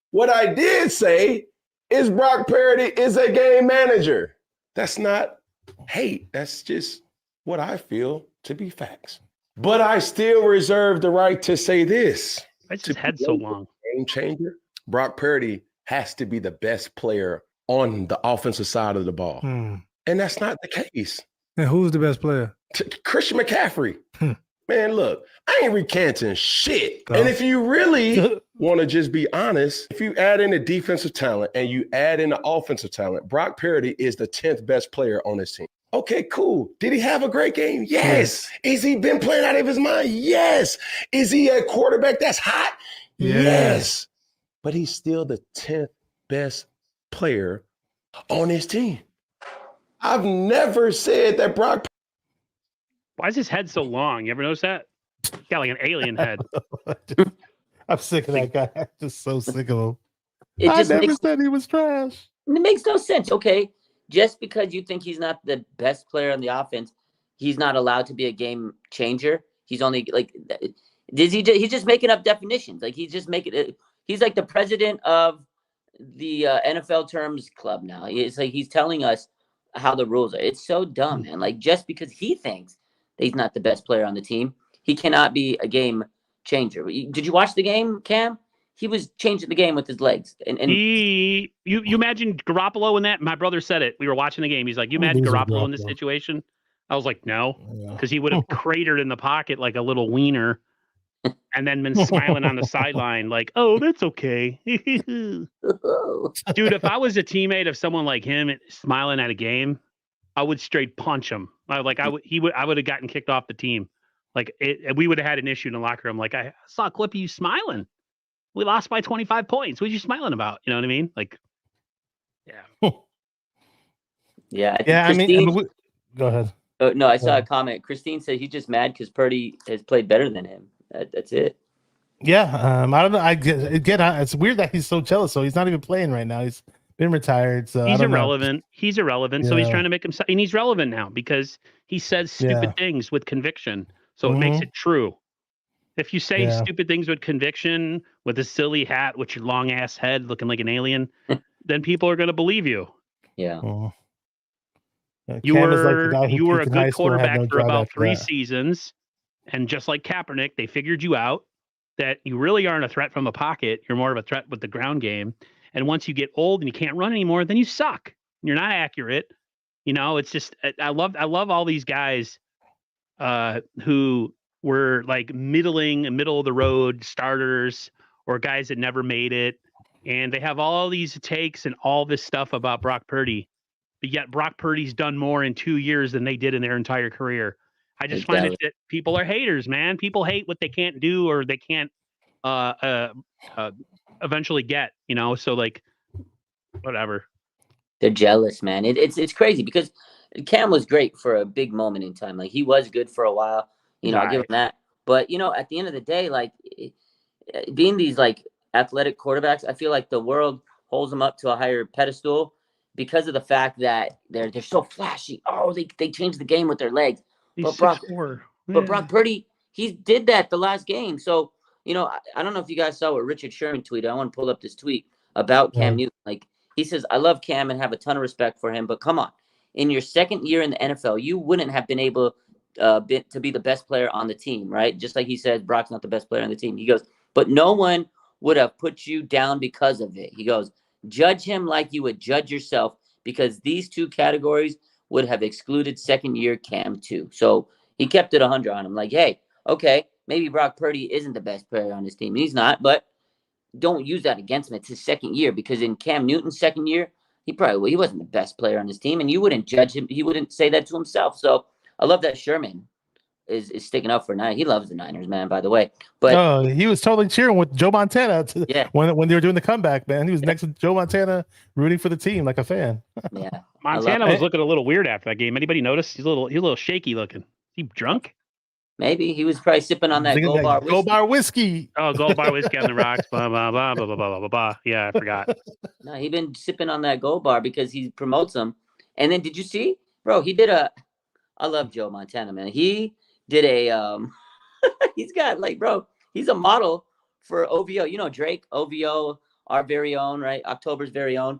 What I did say is Brock Purdy is a game manager. That's not hate. That's just what I feel to be facts. But I still reserve the right to say this. Why is his head so long? Game changer. Brock Purdy has to be the best player on the offensive side of the ball. And that's not the case. And who's the best player? Christian McCaffrey. Man, look, I ain't recanting shit. And if you really want to just be honest, if you add in the defensive talent and you add in the offensive talent, Brock Purdy is the 10th best player on this team. Okay, cool. Did he have a great game? Yes. Is he been playing out of his mind? Yes. Is he a quarterback that's hot? Yes. But he's still the 10th best player on his team. I've never said that Brock. Why is his head so long? You ever notice that? He's got like an alien head. I'm sick of that guy. I'm just so sick of him. I never said he was trash. It makes no sense. Okay. Just because you think he's not the best player on the offense, he's not allowed to be a game changer. He's only like, he's just making up definitions. Like he's like the president of the NFL terms club now. It's like he's telling us how the rules are. It's so dumb, man. Like just because he thinks that he's not the best player on the team, he cannot be a game changer. Did you watch the game, Cam? he was changing the game with his legs. And you imagine Garoppolo in that? My brother said it. We were watching the game. He's like, you imagine Garoppolo in this situation? I was like, no, because he would have cratered in the pocket like a little wiener and then been smiling on the sideline like, oh, that's okay. Dude, if I was a teammate of someone like him smiling at a game, I would straight punch him. I would have gotten kicked off the team. Like we would have had an issue in the locker room. Like I saw a clip of you smiling. We lost by 25 points. What are you smiling about? You know what I mean? Like, yeah. Yeah. I mean, go ahead. No, I saw a comment. Christine said he's just mad because Purdy has played better than him. That's it. Yeah, I don't know. It's weird that he's so jealous. So he's not even playing right now. He's been retired. So he's irrelevant. He's irrelevant. So he's trying to make himself, and he's relevant now because he says stupid things with conviction. So it makes it true. If you say stupid things with conviction, with a silly hat, with your long ass head looking like an alien, then people are going to believe you. Yeah. You were a good quarterback for about 3 seasons, and just like Kaepernick, they figured you out that you really aren't a threat from the pocket. You're more of a threat with the ground game. And once you get old and you can't run anymore, then you suck. You're not accurate. You know, it's just I love all these guys who were like middle of the road starters or guys that never made it, and they have all these takes and all this stuff about Brock Purdy. But yet Brock Purdy's done more in 2 years than they did in their entire career. I just find it that people are haters, man. People hate what they can't do or they can't eventually get, you know? So like, whatever. They're jealous, man. It's crazy because Cam was great for a big moment in time. Like he was good for a while, you know, I'll give him that. But, you know, at the end of the day, like being these like athletic quarterbacks, I feel like the world holds them up to a higher pedestal because of the fact that they're so flashy. Oh, they changed the game with their legs. But Brock Purdy, he did that the last game. So, you know, I don't know if you guys saw what Richard Sherman tweeted. I want to pull up this tweet about Cam Newton. Like he says, I love Cam and have a ton of respect for him, but come on. In your second year in the NFL, you wouldn't have been able to be the best player on the team, right? Just like he said, Brock's not the best player on the team. He goes, but no one would have put you down because of it. He goes, judge him like you would judge yourself because these two categories would have excluded second-year Cam too. So he kept it 100 on him. Like, hey, okay, maybe Brock Purdy isn't the best player on his team. He's not, but don't use that against him. It's his second year because in Cam Newton's second year, he wasn't the best player on his team, and you wouldn't judge him. He wouldn't say that to himself. So I love that Sherman is sticking up for Niners. He loves the Niners, man, by the way. But he was totally cheering with Joe Montana when they were doing the comeback, man. He was next to Joe Montana rooting for the team like a fan. Yeah. Montana was looking a little weird after that game. Anybody notice? He's a little shaky looking. Is he drunk? Maybe he was probably sipping on that Gold Bar whiskey. Oh, Gold Bar whiskey on the rocks. Blah blah blah blah blah blah blah blah. Yeah, I forgot. No, he been sipping on that Gold Bar because he promotes them. And then did you see, bro? He did I love Joe Montana, man. He did a he's got like, bro, he's a model for OVO. You know Drake, OVO, our very own, right? October's very own.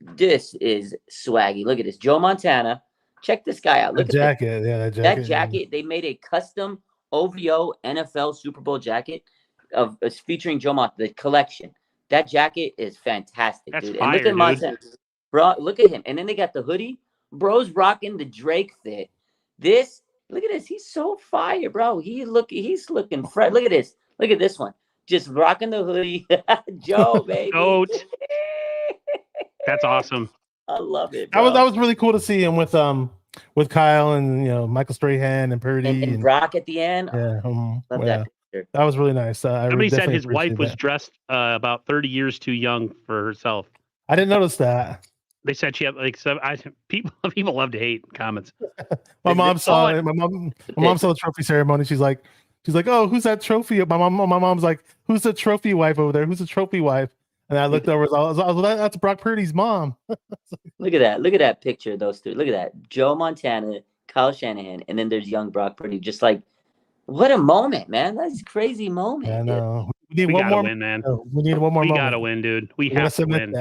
This is swaggy. Look at this, Joe Montana. Check this guy out. Look at that jacket. That jacket. They made a custom OVO NFL Super Bowl jacket of featuring Joe Montana. The collection. That jacket is fantastic, That's dude. Fire, and look at Montana, bro. Look at him. And then they got the hoodie. Bro's rocking the Drake fit. This. Look at this. He's so fire, bro. He's looking fresh. Look at this. Look at this one. Just rocking the hoodie. Joe, baby. Goat. That's awesome. I love it. That was really cool to see him with Kyle and Michael Strahan and Purdy and Brock at the end. Yeah, love that picture. That was really nice. Somebody said his wife was dressed about 30 years too young for herself. I didn't notice that. They said she had like people love to hate comments. My mom saw it. My mom saw the trophy ceremony. She's like, oh, who's that trophy? My mom's like, who's the trophy wife over there? Who's the trophy wife? And I looked over. I was like, that's Brock Purdy's mom. Look at that. Look at that picture of those two. Look at that. Joe Montana, Kyle Shanahan, and then there's young Brock Purdy. Just like, what a moment, man. That's a crazy moment. I know. We gotta win, man. We need one more moment. We gotta win, dude. We have to win.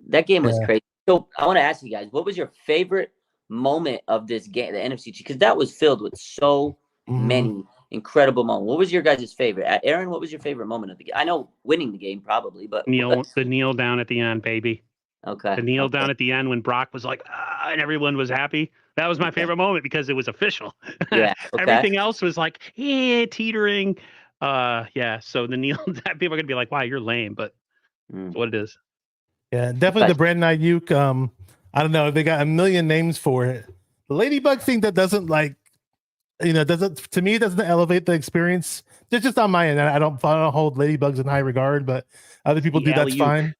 That game was crazy. So I want to ask you guys, what was your favorite moment of this game, the NFC? Because that was filled with so many incredible moment. What was your guys' favorite? Aaron, what was your favorite moment of the game? I know winning the game probably, but The kneel down at the end, baby. okay. The kneel down at the end when Brock was like, and everyone was happy. That was my favorite moment because it was official. Yeah. Okay. Everything else was like, teetering. Yeah. So the kneel, people are gonna be like, "Wow, you're lame," but it's what it is. Yeah, definitely the Brandon Ayuk. I don't know. They got a million names for it. The Ladybug thing that doesn't doesn't to me it doesn't elevate the experience. It's just on my end. I don't hold Ladybugs in high regard, but other people do. That's fine.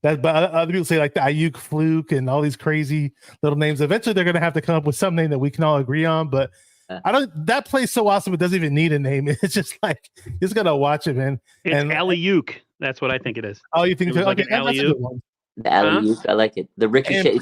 But other people say like the Ayuk fluke and all these crazy little names. Eventually, they're gonna have to come up with some name that we can all agree on. But I don't. That play's so awesome. It doesn't even need a name. It's just like you just gotta watch it, man. It's Ayuk. That's what I think it is. Oh, you think so? Like Okay, that's a good one. The alley-oop, I like it. The ricochet.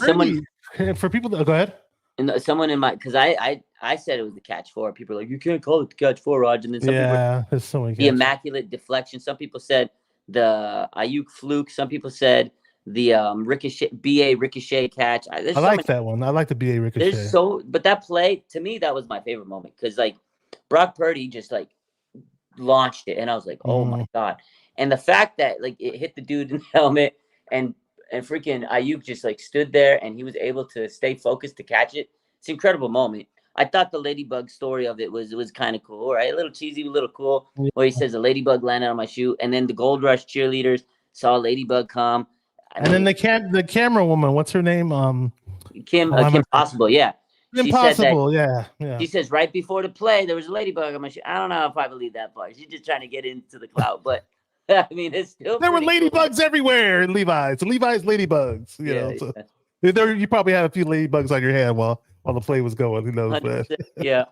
For people that go ahead. And someone in my, because I said it was the catch four. People are like, you can't call it the catch four, Raj. And then some people, there's so many. The immaculate deflection. Some people said the Ayuk fluke. Some people said the ricochet catch. I like that one. I like the BA ricochet. But that play to me, that was my favorite moment because like Brock Purdy just like launched it, and I was like, oh my god. And the fact that like it hit the dude in the helmet and freaking Ayuk just like stood there and he was able to stay focused to catch it. It's an incredible moment. I thought the Ladybug story of it was kind of cool, right? A little cheesy, a little cool. Yeah. Where he says a ladybug landed on my shoe, and then the Gold Rush cheerleaders saw a ladybug come. Then the camera woman, what's her name? Kim Possible, yeah. Impossible, yeah. She says right before the play there was a ladybug on my shoe. I don't know if I believe that part. She's just trying to get into the cloud, but I mean, it's still there were ladybugs everywhere in Levi's. Levi's ladybugs. You know, so you probably had a few ladybugs on your hand while the play was going. Who knows? Yeah,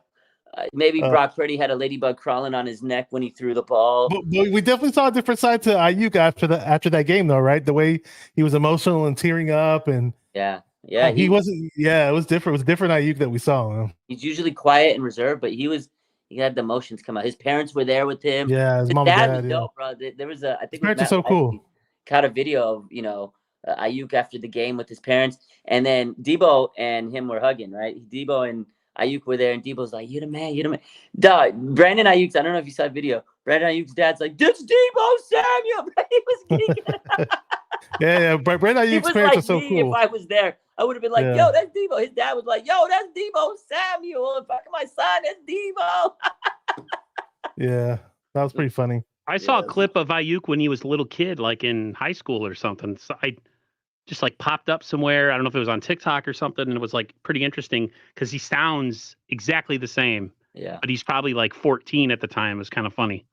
maybe Brock Purdy had a ladybug crawling on his neck when he threw the ball. But we definitely saw a different side to Ayuk after that game, though, right? The way he was emotional and tearing up, and he wasn't. Yeah, it was different. It was a different Ayuk that we saw. He's usually quiet and reserved, but he had the emotions come out. His parents were there with him. Yeah, his mom dad and dad, was dope, bro. There was I think his parents are so cool. Caught a video of Ayuk after the game with his parents, and then Debo and him were hugging, right? Debo and Ayuk were there, and Debo's like, "You're the man, you're the man." Duh, Brandon Ayuk's. I don't know if you saw the video. Brandon Ayuk's dad's like, "This Debo Samuel." He was geeking. Yeah. Brandon Ayuk's parents are so cool. If I was there, I would have been like, "Yo, that's Debo." His dad was like, "Yo, that's Debo Samuel. Fuck my son, that's Debo." Yeah, that was pretty funny. I saw a clip of Ayuk when he was a little kid, like in high school or something. So I just like popped up somewhere. I don't know if it was on TikTok or something. And it was like pretty interesting because he sounds exactly the same. Yeah. But he's probably like 14 at the time. It was kind of funny.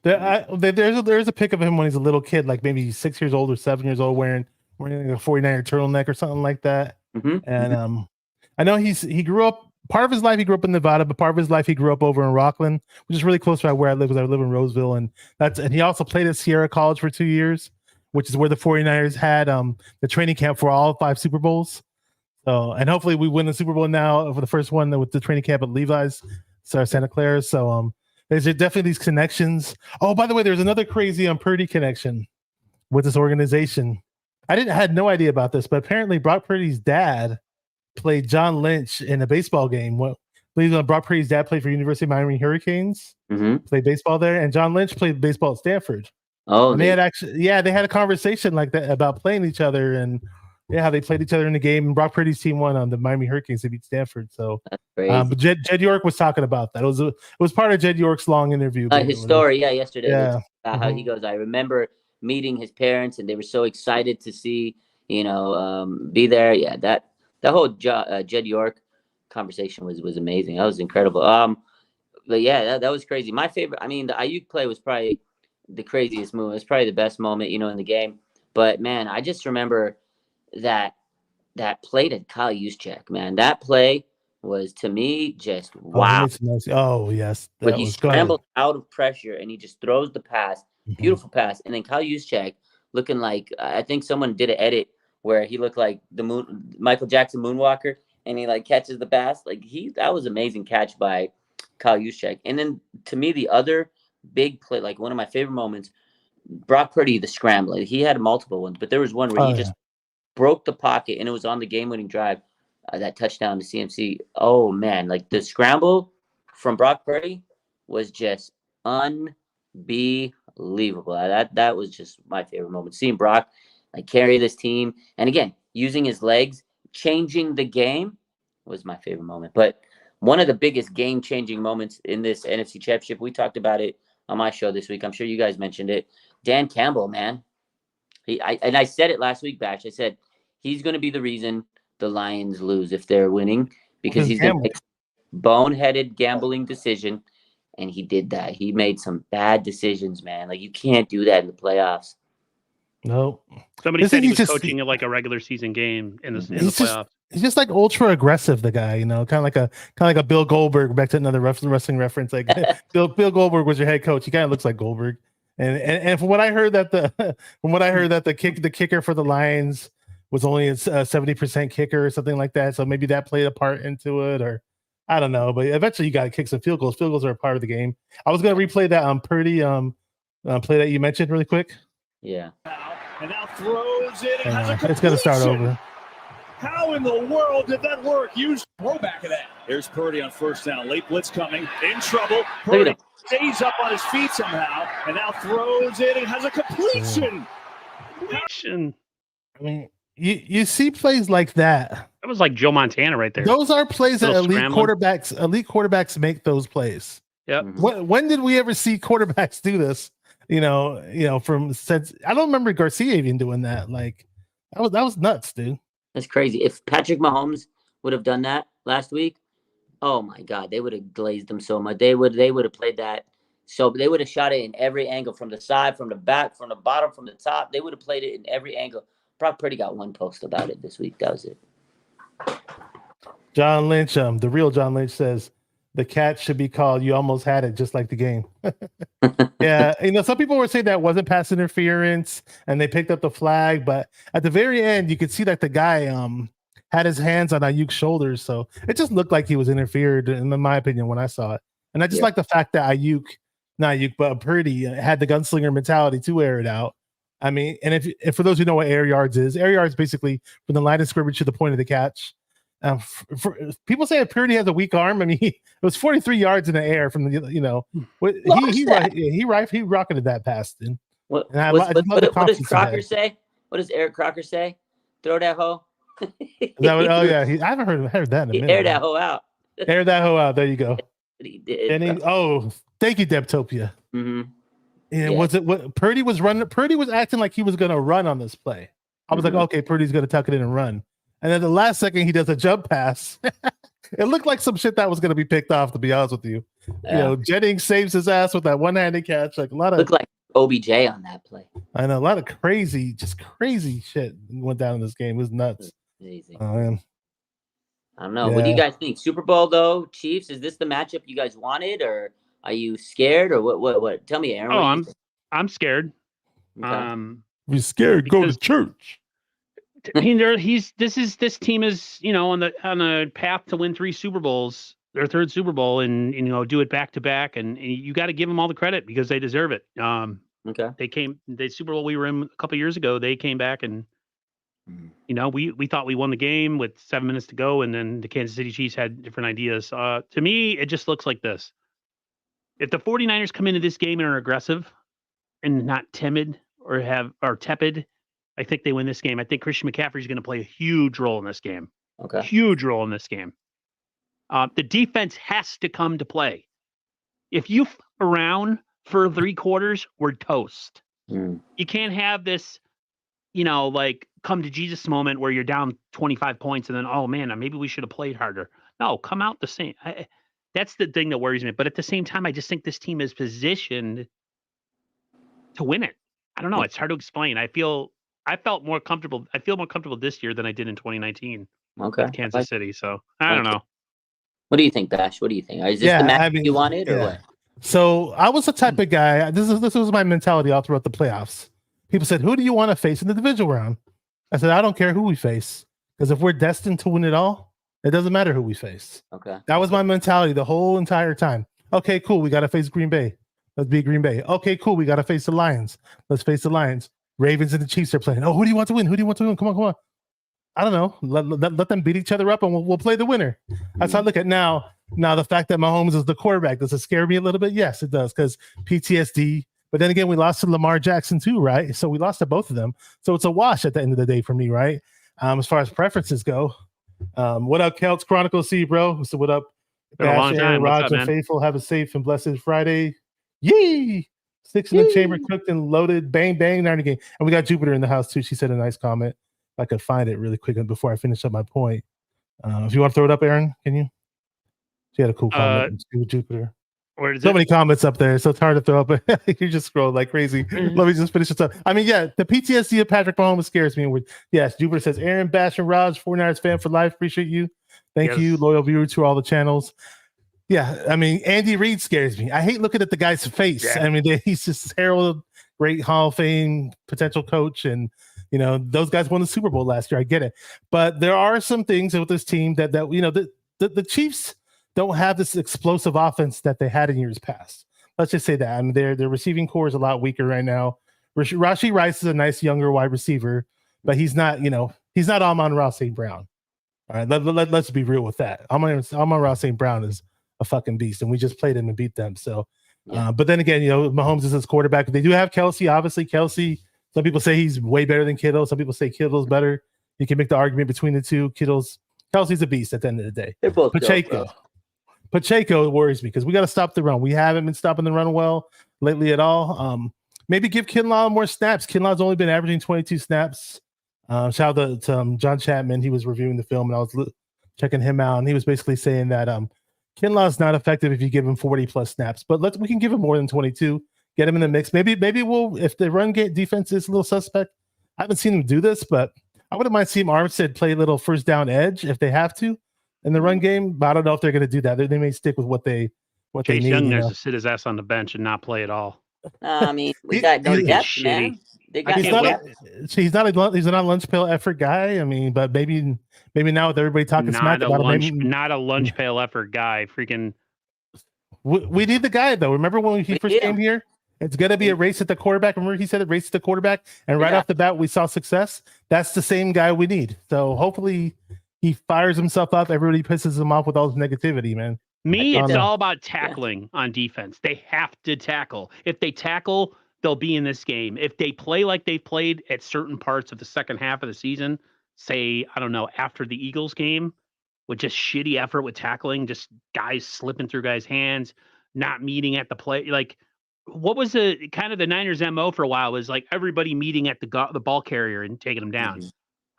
There's a pic of him when he's a little kid, like maybe 6 years old or 7 years old, wearing a 49er turtleneck or something like that. Mm-hmm. And I know he grew up. Part of his life he grew up in Nevada, but part of his life he grew up over in Rockland, which is really close to where I live, because I live in Roseville, and he also played at Sierra College for 2 years, which is where the 49ers had the training camp for all 5 Super Bowls. So, and hopefully we win the Super Bowl now for the first one with the training camp at Levi's, Santa Clara. So there's definitely these connections. Oh, by the way, there's another crazy Purdy connection with this organization. I had no idea about this, but apparently Brock Purdy's dad played John Lynch in a baseball game. Brock Purdy's dad played for University of Miami Hurricanes. Mm-hmm. Played baseball there, and John Lynch played baseball at Stanford. Oh, and they had a conversation like that about playing each other, and how they played each other in the game. And Brock Purdy's team won on the Miami Hurricanes. They beat Stanford. So, but Jed York was talking about that. It was part of Jed York's long interview. His story, yesterday. Yeah, how he goes. I remember meeting his parents, and they were so excited to see be there. Yeah, that whole Jed York conversation was amazing. That was incredible. But yeah, that was crazy. My favorite. I mean, the Ayuk play was probably the craziest move. It was probably the best moment, in the game. But man, I just remember that play to Kyle Juszczyk, man. That play was, to me, just wow. Oh yes, but he scrambled out of pressure and he just throws the pass, beautiful pass, and then Kyle Juszczyk looking like, I think someone did an edit where he looked like the Michael Jackson moonwalker, and he like catches the pass. Like that was amazing catch by Kyle Juszczyk. And then to me, the other big play, like one of my favorite moments, Brock Purdy, the scrambler. He had multiple ones, but there was one where he just broke the pocket, and it was on the game-winning drive, that touchdown to CMC. Oh man, like the scramble from Brock Purdy, was just unbelievable. That was just my favorite moment. Seeing Brock like carry this team, and again using his legs, changing the game was my favorite moment. But one of the biggest game-changing moments in this NFC Championship, we talked about it on my show this week. I'm sure you guys mentioned it. Dan Campbell, man. I said it last week, Bash. I said he's going to be the reason the Lions lose if they're winning, because he's going to make boneheaded gambling decision, and he did that. He made some bad decisions, man. Like, you can't do that in the playoffs. No. Somebody said he was coaching like a regular season game in the playoffs. He's just like ultra aggressive, the guy, you know, kind of like a Bill Goldberg. Back to another wrestling reference. Like Bill Goldberg was your head coach. He kind of looks like Goldberg. And from what I heard that the kicker for the Lions was only a 70% kicker or something like that. So maybe that played a part into it, or I don't know. But eventually you got to kick some field goals. Field goals are a part of the game. I was going to replay that Purdy play that you mentioned really quick. Yeah. And now throws it and has a completion. It's going to start over. How in the world did that work? Use throwback of that. Here's Purdy on first down. Late blitz coming. In trouble. Purdy stays up on his feet somehow. And now throws it and has a completion. I mean, you see plays like that. That was like Joe Montana right there. Those are plays that elite quarterbacks make those plays. Yep. When did we ever see quarterbacks do this? You know, from since I don't remember Garcia even doing that. Like that was nuts, dude. That's crazy. If Patrick Mahomes would have done that last week, oh my God, they would have glazed them so much. They would have played that. So they would have shot it in every angle, from the side, from the back, from the bottom, from the top. They would have played it in every angle. Brock Purdy got one post about it this week. That was it. John Lynch, the real John Lynch says the catch should be called "You almost had it," just like the game. Yeah, you know, some people were saying that wasn't pass interference, and they picked up the flag, but at the very end, you could see that the guy had his hands on Ayuk's shoulders, so it just looked like he was interfered, in my opinion, when I saw it. And I just like the fact that Purdy had the gunslinger mentality to air it out. I mean, and if for those who know what air yards is basically from the line of scrimmage to the point of the catch. People say Purdy has a weak arm. I mean, it was 43 yards in the air from the, you know, he rocketed that pass. Dude. What does Crocker say? What does Eric Crocker say? Throw that hoe. Oh yeah, I haven't heard that in a minute. Air that hoe out. Air that hoe out. There you go. He did. And thank you, Debtopia. Mm-hmm. And was it what Purdy was running? Purdy was acting like he was going to run on this play. I was like, okay, Purdy's going to tuck it in and run. And then the last second, he does a jump pass. It looked like some shit that was going to be picked off, to be honest with you. Yeah. You know, Jennings saves his ass with that one-handed catch. Like a lot of looked like OBJ on that play. I know, a lot of crazy shit went down in this game. It was nuts. Amazing. I don't know. Yeah. What do you guys think? Super Bowl though, Chiefs. Is this the matchup you guys wanted, or are you scared, or what? Tell me, Aaron. Oh, I'm scared. Okay. You're scared. Go to church. I mean, this team is, you know, on the path to win 3 Super Bowls, their 3rd Super Bowl, and you know, do it back to back, and you got to give them all the credit because they deserve it. Okay. The Super Bowl we were in a couple of years ago, they came back, and you know, we thought we won the game with 7 minutes to go, and then the Kansas City Chiefs had different ideas. To me, it just looks like this. If the 49ers come into this game and are aggressive and not timid or tepid, I think they win this game. I think Christian McCaffrey is going to play a huge role in this game. Okay. Huge role in this game. The defense has to come to play. If you around for 3 quarters, we're toast. You can't have this, you know, like come to Jesus moment where you're down 25 points and then, oh man, maybe we should have played harder. No, come out the same. That's the thing that worries me. But at the same time, I just think this team is positioned to win it. I don't know. It's hard to explain. I feel more comfortable this year than I did in 2019. Okay. With Kansas City. So I don't know. What do you think, Bash? What do you think? Is this the match you wanted or what? So I was the type of guy. This was my mentality all throughout the playoffs. People said, "Who do you want to face in the divisional round?" I said, "I don't care who we face, because if we're destined to win it all, it doesn't matter who we face." Okay. That was my mentality the whole entire time. Okay, cool. We got to face Green Bay. Let's be Green Bay. Okay, cool. We got to face the Lions. Let's face the Lions. Ravens and the Chiefs are playing. Oh, who do you want to win? Who do you want to win? Come on. I don't know. Let them beat each other up, and we'll play the winner. That's how I look at it. Now. Now, the fact that Mahomes is the quarterback, does it scare me a little bit? Yes, it does, because PTSD. But then again, we lost to Lamar Jackson too, right? So we lost to both of them. So it's a wash at the end of the day for me, right? As far as preferences go. What up, Celts Chronicles? See you, bro. So what up? Been a long time. What's Raj, up, and man? Faithful. Have a safe and blessed Friday. Yee! Six in the chamber, cooked and loaded. Bang, bang, 90 game. And we got Jupiter in the house too. She said a nice comment. If I could find it really quick before I finish up my point. If you want to throw it up, Aaron, can you? She had a cool comment. Jupiter. Where is So it? many comments up there, so it's hard to throw up. You just scroll like crazy. Let me just finish this up. I mean, yeah, the PTSD of Patrick Mahomes scares me. Yes, Jupiter says, Aaron, Bash, and Raj, 49ers fan for life. Appreciate you. Thank you. Loyal viewer to all the channels. Yeah, I mean, Andy Reid scares me. I hate looking at the guy's face. Yeah. I mean, he's just heralded great Hall of Fame potential coach, and you know those guys won the Super Bowl last year. I get it, but there are some things with this team that you know the Chiefs don't have this explosive offense that they had in years past. Let's just say that. I mean, their receiving core is a lot weaker right now. Rashee Rice is a nice younger wide receiver, but he's not Amon-Ra St. Brown. All right, let's be real with that. Amon-Ra St. Brown is a fucking beast, and we just played him and beat them. So, but then again, you know, Mahomes is his quarterback. They do have Kelsey. Obviously, Kelsey. Some people say he's way better than Kittle. Some people say Kittle's better. You can make the argument between the two. Kelsey's a beast at the end of the day. They're both Pacheco worries me because we got to stop the run. We haven't been stopping the run well lately at all. Maybe give Kinlaw more snaps. Kinlaw's only been averaging 22 snaps. Shout out to John Chapman. He was reviewing the film, and I was checking him out, and he was basically saying that Kinlaw's not effective if you give him 40 plus snaps, but we can give him more than 22. Get him in the mix. Maybe we'll, if the run defense is a little suspect. I haven't seen him do this, but I wouldn't mind seeing Armstead play a little first down edge if they have to in the run game. But I don't know if they're going to do that. They may stick with what they Chase need. Young has to sit his ass on the bench and not play at all. I mean, we got no depth, man. They got he's not a lunch pail effort guy. I mean, but maybe now with everybody talking smack about him, not a lunch pail effort guy. Freaking, we need the guy though. Remember when he first came here? It's gonna be a race at the quarterback. Remember he said it, race at the quarterback, and right off the bat we saw success. That's the same guy we need. So hopefully he fires himself up. Everybody pisses him off with all his negativity, man. It's all about tackling on defense. They have to tackle. If they tackle, they'll be in this game. If they play like they played at certain parts of the second half of the season, say, I don't know, after the Eagles game, with just shitty effort with tackling, just guys slipping through guys' hands, not meeting at the play. Like, what was the Niners MO for a while was like everybody meeting at the ball carrier and taking them down. Mm-hmm.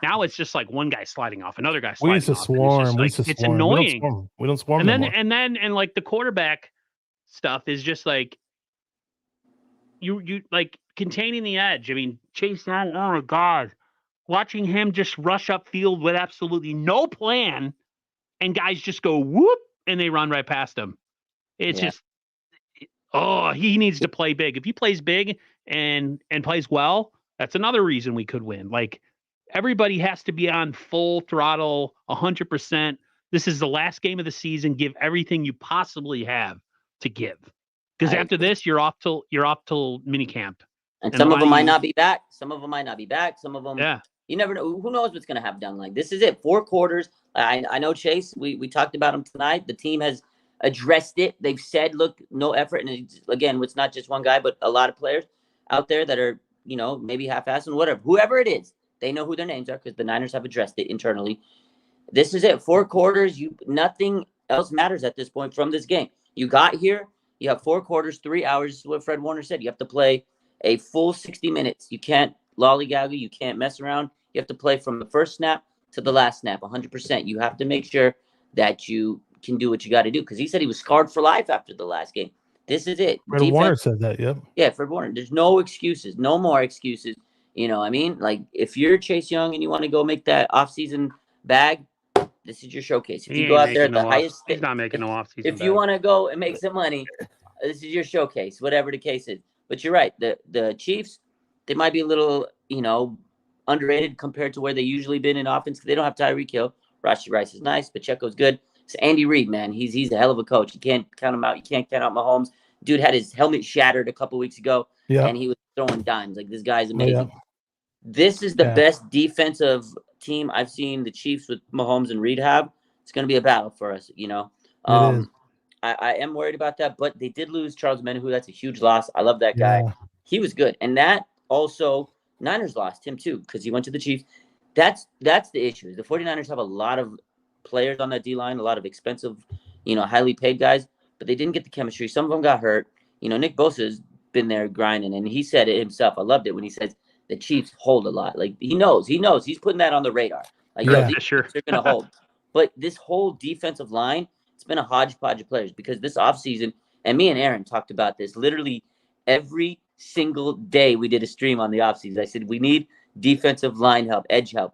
Now it's just like one guy sliding off, another guy sliding off. We used to swarm. It's annoying. We don't swarm. And like the quarterback stuff is just like you like containing the edge. I mean, Chase Young, oh my God, watching him just rush up field with absolutely no plan, and guys just go whoop and they run right past him. It's just, he needs to play big. If he plays big and plays well, that's another reason we could win. Like, everybody has to be on full throttle, 100%. This is the last game of the season. Give everything you possibly have to give. Because after this, you're off till minicamp. And some of them might not be back. Some of them might not be back. Some of them, you never know. Who knows what's going to happen down the line? This is it. 4 quarters. I know Chase. We talked about him tonight. The team has addressed it. They've said, look, no effort. And again, it's not just one guy, but a lot of players out there that are, maybe half-assing, whatever. Whoever it is, they know who their names are because the Niners have addressed it internally. This is it. 4 quarters. Nothing else matters at this point from this game. You got here. You have 4 quarters, 3 hours. This is what Fred Warner said. You have to play a full 60 minutes. You can't lollygag. You can't mess around. You have to play from the first snap to the last snap, 100%. You have to make sure that you can do what you got to do because he said he was scarred for life after the last game. This is it. Fred Warner said that, yep. Yeah, Fred Warner. There's no excuses. No more excuses. You know what I mean? Like, if you're Chase Young and you want to go make that offseason bag, this is your showcase. If you go out there at the highest... He's not making no offseason If you want to go and make some money, this is your showcase, whatever the case is. But you're right. The Chiefs, they might be a little, underrated compared to where they usually been in offense. They don't have Tyreek Hill. Rashee Rice is nice. Pacheco's good. It's Andy Reid, man. He's a hell of a coach. You can't count him out. You can't count out Mahomes. Dude had his helmet shattered a couple weeks ago, and he was throwing dimes. Like, this guy's amazing. Yeah. This is the best defensive team I've seen the Chiefs with Mahomes and Reid have. It's going to be a battle for us, I am worried about that, but they did lose Charles Menahu. That's a huge loss. I love that guy. Yeah. He was good. And that also, Niners lost him too because he went to the Chiefs. That's the issue. The 49ers have a lot of players on that D-line, a lot of expensive, highly paid guys, but they didn't get the chemistry. Some of them got hurt. Nick Bosa's been there grinding, and he said it himself. I loved it when he says the Chiefs hold a lot. Like, he knows. He's putting that on the radar. Like, Sure. They're going to hold. But this whole defensive line, it's been a hodgepodge of players because this offseason, and me and Aaron talked about this literally every single day we did a stream on the offseason. I said, we need defensive line help, edge help.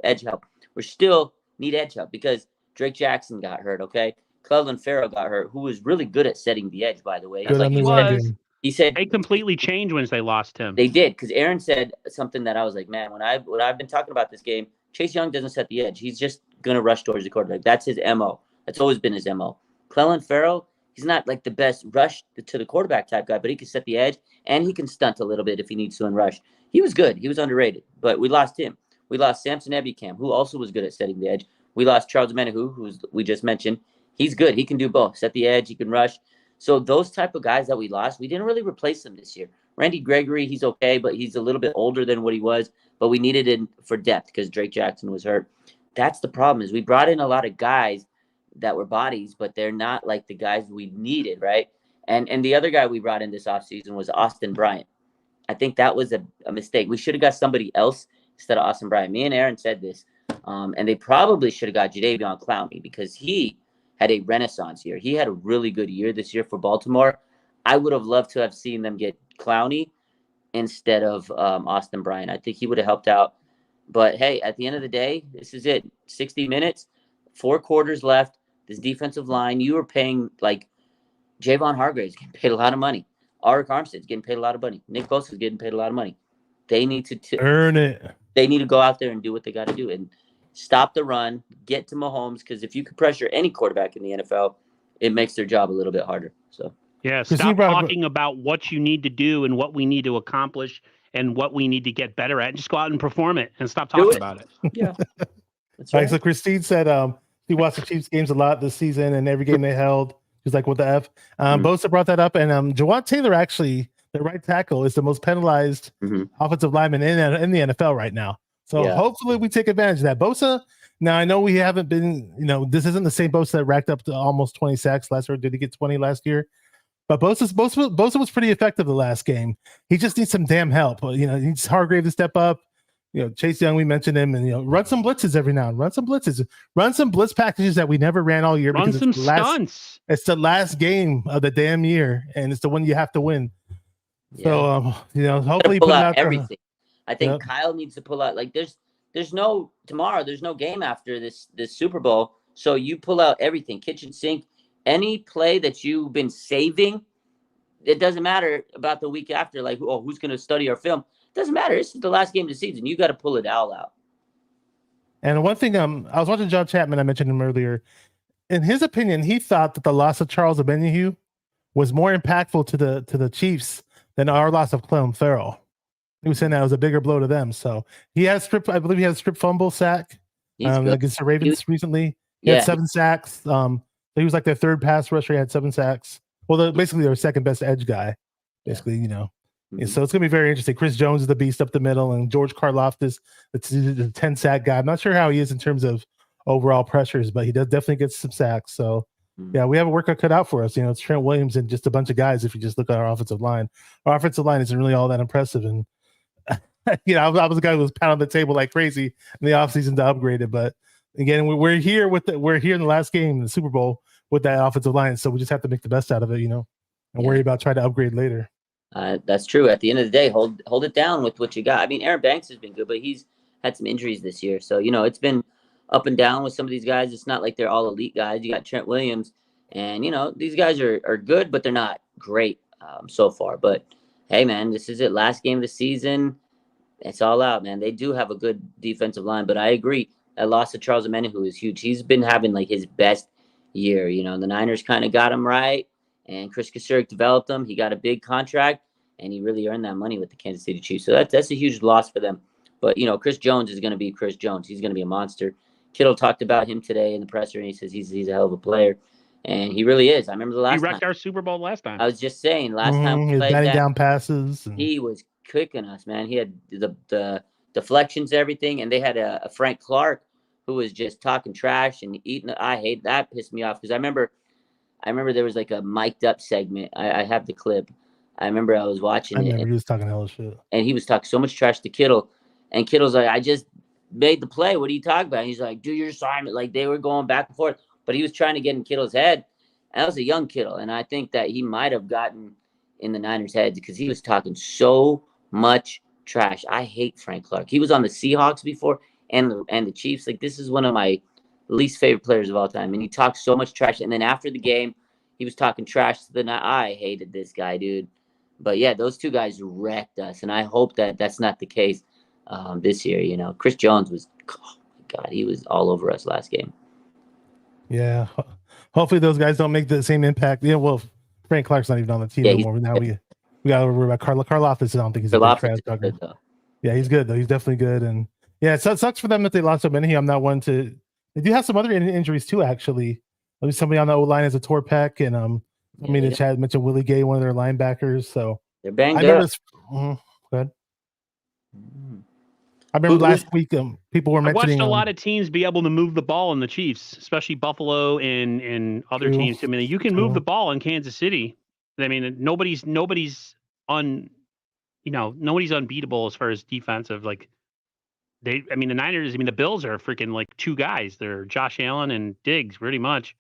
We still need edge help because Drake Jackson got hurt, okay? Clelin Ferrell got hurt, who was really good at setting the edge, by the way. He said they completely changed once they lost him. They did, because Aaron said something that I was like, man, when I've been talking about this game, Chase Young doesn't set the edge. He's just going to rush towards the quarterback. That's his MO. That's always been his MO. Clelin Ferrell, he's not like the best rush to the quarterback type guy, but he can set the edge, and he can stunt a little bit if he needs to and rush. He was good. He was underrated, but we lost him. We lost Samson Ebukam, who also was good at setting the edge. We lost Charles Menahu, who we just mentioned. He's good. He can do both. Set the edge. He can rush. So those type of guys that we lost, we didn't really replace them this year. Randy Gregory, he's okay, but he's a little bit older than what he was. But we needed him for depth because Drake Jackson was hurt. That's the problem is we brought in a lot of guys that were bodies, but they're not like the guys we needed, right? And the other guy we brought in this offseason was Austin Bryant. I think that was a mistake. We should have got somebody else instead of Austin Bryant. Me and Aaron said this. And they probably should have got Jadeveon Clowney because he had a renaissance year. He had a really good year this year for Baltimore. I would have loved to have seen them get Clowney instead of Austin Bryant. I think he would have helped out. But, hey, at the end of the day, this is it. 60 minutes, 4 quarters left. This defensive line, you were paying, like, Javon Hargrave's getting paid a lot of money. Arik Armstead's getting paid a lot of money. Nick Bosa's getting paid a lot of money. They need to earn it. They need to go out there and do what they got to do and stop the run, get to Mahomes, because if you could pressure any quarterback in the NFL, it makes their job a little bit harder. So yeah, stop talking about what you need to do and what we need to accomplish and what we need to get better at. Just go out and perform it and stop talking about it. Yeah. That's right. So Christine said she watched the Chiefs games a lot this season and every game they held. She's like, what the F? Bosa brought that up. And Jawad Taylor, actually, the right tackle, is the most penalized offensive lineman in the NFL right now. So hopefully we take advantage of that. Bosa, now I know we haven't been, this isn't the same Bosa that racked up to almost 20 sacks last year. Did he get 20 last year? But Bosa was pretty effective the last game. He just needs some damn help. He needs Hargrave to step up. Chase Young, we mentioned him, and run some blitzes every now and run some blitzes. Run some blitz packages that we never ran all year. Run some stunts. It's the last game of the damn year, and it's the one you have to win. Yeah. So, hopefully pull out everything. I think Kyle needs to pull out. Like, there's no game after this Super Bowl. So you pull out everything, kitchen sink, any play that you've been saving. It doesn't matter about the week after. Like, who's going to study our film? It doesn't matter. It's the last game of the season. You got to pull it all out. And one thing, I was watching John Chapman. I mentioned him earlier. In his opinion, he thought that the loss of Charles Omenihu was more impactful to the Chiefs than our loss of Clelin Ferrell. He was saying that it was a bigger blow to them. So he has I believe he has a strip fumble sack against the Ravens recently. He had 7 sacks. He was like their third pass rusher. He had 7 sacks. Well, basically their second best edge guy. Basically, And so it's gonna be very interesting. Chris Jones is the beast up the middle, and George Karlaftis, the 10 sack guy. I'm not sure how he is in terms of overall pressures, but he does definitely get some sacks. So yeah, we have a work cut out for us. It's Trent Williams and just a bunch of guys. If you just look at our offensive line isn't really all that impressive. And I was a guy who was pounding the table like crazy in the offseason to upgrade it. But again, we're here in the last game, the Super Bowl, with that offensive line. So we just have to make the best out of it, and worry about trying to upgrade later. That's true. At the end of the day, hold it down with what you got. I mean, Aaron Banks has been good, but he's had some injuries this year. So, it's been up and down with some of these guys. It's not like they're all elite guys. You got Trent Williams, and, these guys are good, but they're not great so far. But, hey, man, this is it. Last game of the season. It's all out, man. They do have a good defensive line, but I agree. That loss of Charles Omenihu is huge. He's been having, like, his best year. The Niners kind of got him right. And Chris Kasurik developed him. He got a big contract, and he really earned that money with the Kansas City Chiefs. So that's a huge loss for them. But, Chris Jones is going to be Chris Jones. He's going to be a monster. Kittle talked about him today in the presser, and he says he's a hell of a player. And he really is. I remember the He last wrecked time. our Super Bowl last time. I was just saying, last time we His played batting that, down passes. And... he was kicking us, man. He had the deflections, everything, and they had a Frank Clark who was just talking trash and eating. I hate that. Pissed me off because I remember there was like a mic'd up segment. I have the clip. I remember I was watching it. He was talking hella shit. And he was talking so much trash to Kittle. And Kittle's like, I just made the play. What are you talking about? And he's like, do your assignment. Like, they were going back and forth. But he was trying to get in Kittle's head. And that was a young Kittle. And I think that he might have gotten in the Niners' heads because he was talking so much trash. I hate Frank Clark. He was on the Seahawks before and the Chiefs. Like, this is one of my least favorite players of all time. And he talked so much trash. And then after the game, he was talking trash to the night. I hated this guy, dude. But yeah, those two guys wrecked us, and I hope that that's not the case this year. You know, Chris Jones was, oh my God, he was all over us last game. Yeah, hopefully those guys don't make the same impact. Yeah, well, Frank Clark's not even on the team anymore. Now we got to worry about Karlaftis. I don't think he's a big trash talker. Yeah, he's good though. He's definitely good, and yeah, it sucks for them that they lost so many. I'm not one to. They do have some other injuries too, actually. There's somebody on the O line has a torn pec, and the chat mentioned Willie Gay, one of their linebackers. So they're banged up. Go ahead. I remember last week, people were mentioning. I watched a lot of teams be able to move the ball in the Chiefs, especially Buffalo and other teams. I mean, you can move the ball in Kansas City. I mean, nobody's unbeatable as far as defensive. Like the Niners. I mean, the Bills are freaking like two guys. They're Josh Allen and Diggs, pretty much.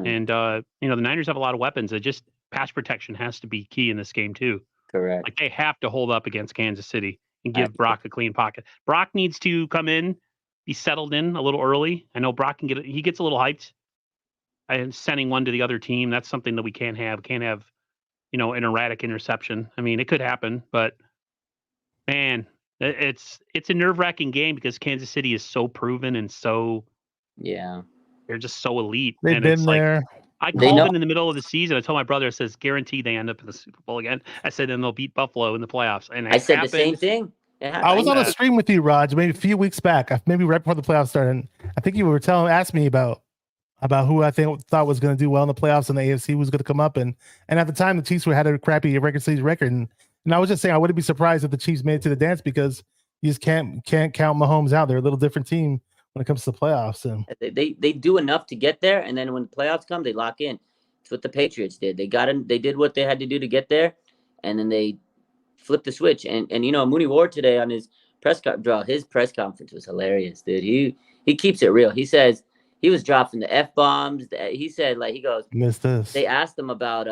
And the Niners have a lot of weapons. It just pass protection has to be key in this game too. Correct. Like they have to hold up against Kansas City and give Brock a clean pocket. Brock needs to come in, be settled in a little early. I know Brock he gets a little hyped. And sending one to the other team, that's something that we can't have. Can't have, an erratic interception. I mean, it could happen, but man, it's a nerve-wracking game because Kansas City is so proven and so they're just so elite. They've been there. I called them in the middle of the season. I told my brother, I says, guaranteed they end up in the Super Bowl again. I said, and they'll beat Buffalo in the playoffs. And I said the same thing. Yeah, I was on a stream with you, Raj, maybe a few weeks back, maybe right before the playoffs started. I think you were asked me about who I thought was going to do well in the playoffs and the AFC was going to come up. And at the time, the Chiefs had a crappy regular season record. And I was just saying, I wouldn't be surprised if the Chiefs made it to the dance because you just can't count Mahomes out. They're a little different team when it comes to the playoffs. And they do enough to get there, and then when the playoffs come, they lock in. It's what the Patriots did. They did what they had to do to get there, and then they flipped the switch. And Mooney Ward today on his press conference was hilarious, dude. He keeps it real. He says he was dropping the F-bombs. He said, like, he goes, missed this. They asked him about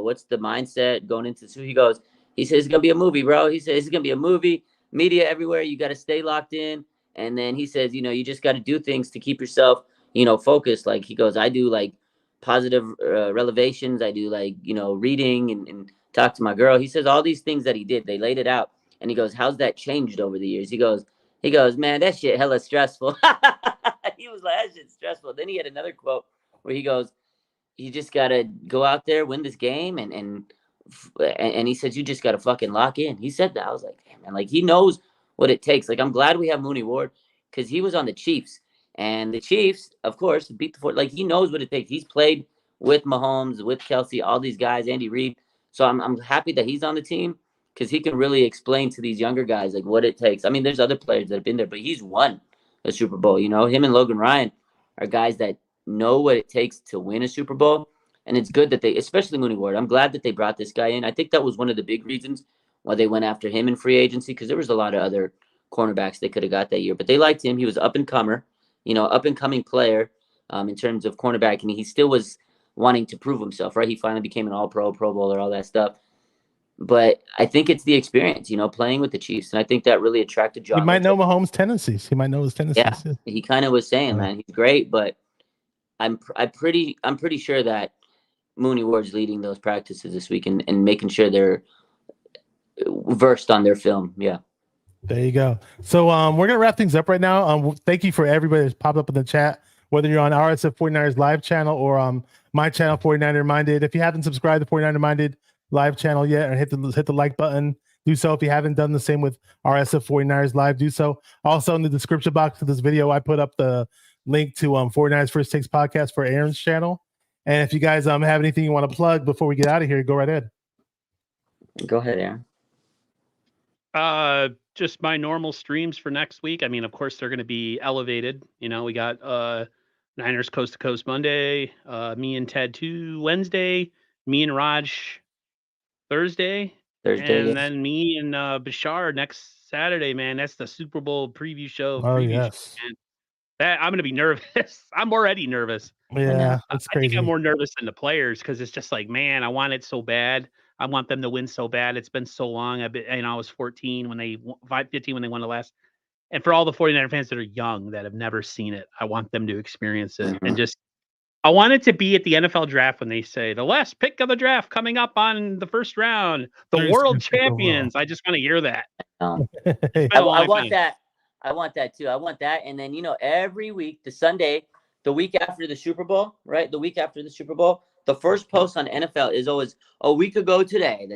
what's the mindset going into this. He says it's gonna be a movie, bro. He says it's gonna be a movie. Media everywhere. You got to stay locked in. And then he says, you just got to do things to keep yourself, focused. Like he goes, I do like positive revelations. I do like, reading and talk to my girl. He says all these things that he did, they laid it out. And he goes, how's that changed over the years? He goes, man, that shit hella stressful. He was like, that shit's stressful. Then he had another quote where he goes, you just got to go out there, win this game. And he says, you just got to fucking lock in. He said that. I was like, damn, man, like he knows what it takes. Like, I'm glad we have Mooney Ward because he was on the Chiefs. And the Chiefs, of course, beat the like he knows what it takes. He's played with Mahomes, with Kelsey, all these guys, Andy Reid. So I'm happy that he's on the team because he can really explain to these younger guys like what it takes. I mean, there's other players that have been there, but he's won a Super Bowl. Him and Logan Ryan are guys that know what it takes to win a Super Bowl. And it's good that especially Mooney Ward, I'm glad that they brought this guy in. I think that was one of the big reasons why they went after him in free agency because there was a lot of other cornerbacks they could have got that year. But they liked him. He was up-and-coming player in terms of cornerback. And he still was wanting to prove himself, right? He finally became an all-pro, Pro Bowler, all that stuff. But I think it's the experience, playing with the Chiefs. And I think that really attracted John. He might know Mahomes' tendencies. He might know his tendencies. Yeah, he kind of was saying, man, he's great. But I'm pretty sure that Mooney Ward's leading those practices this week and making sure they're versed on their film. Yeah. There you go. So we're going to wrap things up right now. Thank you for everybody that's popped up in the chat, whether you're on RSF 49ers live channel or my channel, 49er Minded. If you haven't subscribed to 49er Minded live channel yet, or hit the like button, do so. If you haven't done the same with RSF 49ers live, do so. Also in the description box of this video, I put up the link to 49ers First Takes podcast for Aaron's channel. And if you guys have anything you want to plug before we get out of here, go right ahead. Go ahead, Aaron. Just my normal streams for next week. I mean, of course, they're going to be elevated. You know, we got Niners Coast to Coast Monday, me and Ted 2 Wednesday, me and Raj Thursday, and yes. then me and Bashar next Saturday, man. That's the Super Bowl preview show. Oh, yes. Show, that I'm going to be nervous. I'm already nervous. Yeah, that's crazy. I think I'm more nervous than the players because it's just like, man, I want it so bad. I want them to win so bad. It's been so long. I was 14 when they 15 when they won the last. And for all the 49er fans that are young that have never seen it, I want them to experience it. And just, I want it to be at the NFL draft when they say the last pick of the draft coming up on the first round, the world champions. I just want to hear that. I want that. I want that too. I want that. And then, every week, the Sunday, the week after the Super Bowl, right? The week after the Super Bowl, the first post on NFL is always a week ago today.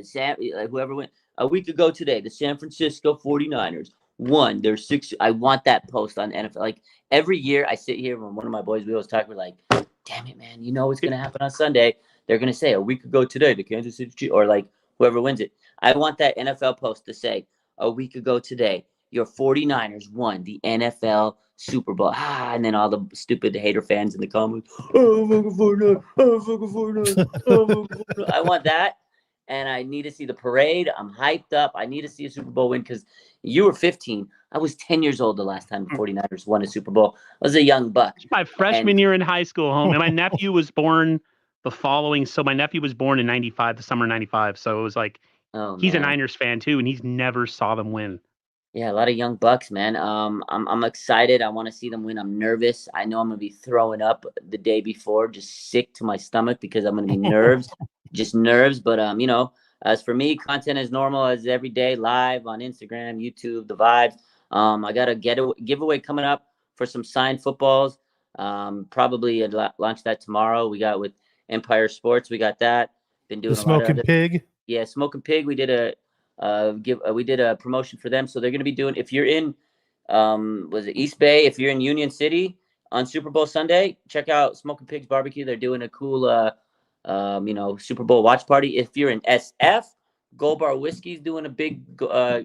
Whoever went a week ago today, the San Francisco 49ers won their 6. I want that post on NFL. Like every year I sit here when one of my boys, we always talk, we're like, damn it, man, what's going to happen on Sunday? They're going to say a week ago today, the Kansas City Chiefs, or like whoever wins it. I want that NFL post to say a week ago today, your 49ers won the NFL Super Bowl. And then all the stupid hater fans in the comments, oh, fucking 49, oh, fucking 49, oh, fucking 49. I want that. And I need to see the parade. I'm hyped up. I need to see a Super Bowl win because you were 15. I was 10 years old the last time the 49ers won a Super Bowl. I was a young buck. My freshman year in high school, home. And my nephew was born the following. So my nephew was born in 95, the summer of 95. So it was like, he's a Niners fan too. And he's never saw them win. Yeah, a lot of young bucks, man. I'm excited. I want to see them win. I'm nervous. I know I'm going to be throwing up the day before, just sick to my stomach because I'm going to be just nerves. But, as for me, content is normal as every day, live on Instagram, YouTube, the vibes. I got a giveaway coming up for some signed footballs. Probably launch that tomorrow. We got with Empire Sports. We got that. Been doing the Smoking Pig. Yeah, Smoking Pig. We did a promotion for them, so they're going to be doing. If you're in, was it East Bay? If you're in Union City on Super Bowl Sunday, check out Smoking Pigs Barbecue. They're doing a cool, Super Bowl watch party. If you're in SF, Gold Bar Whiskey's doing a big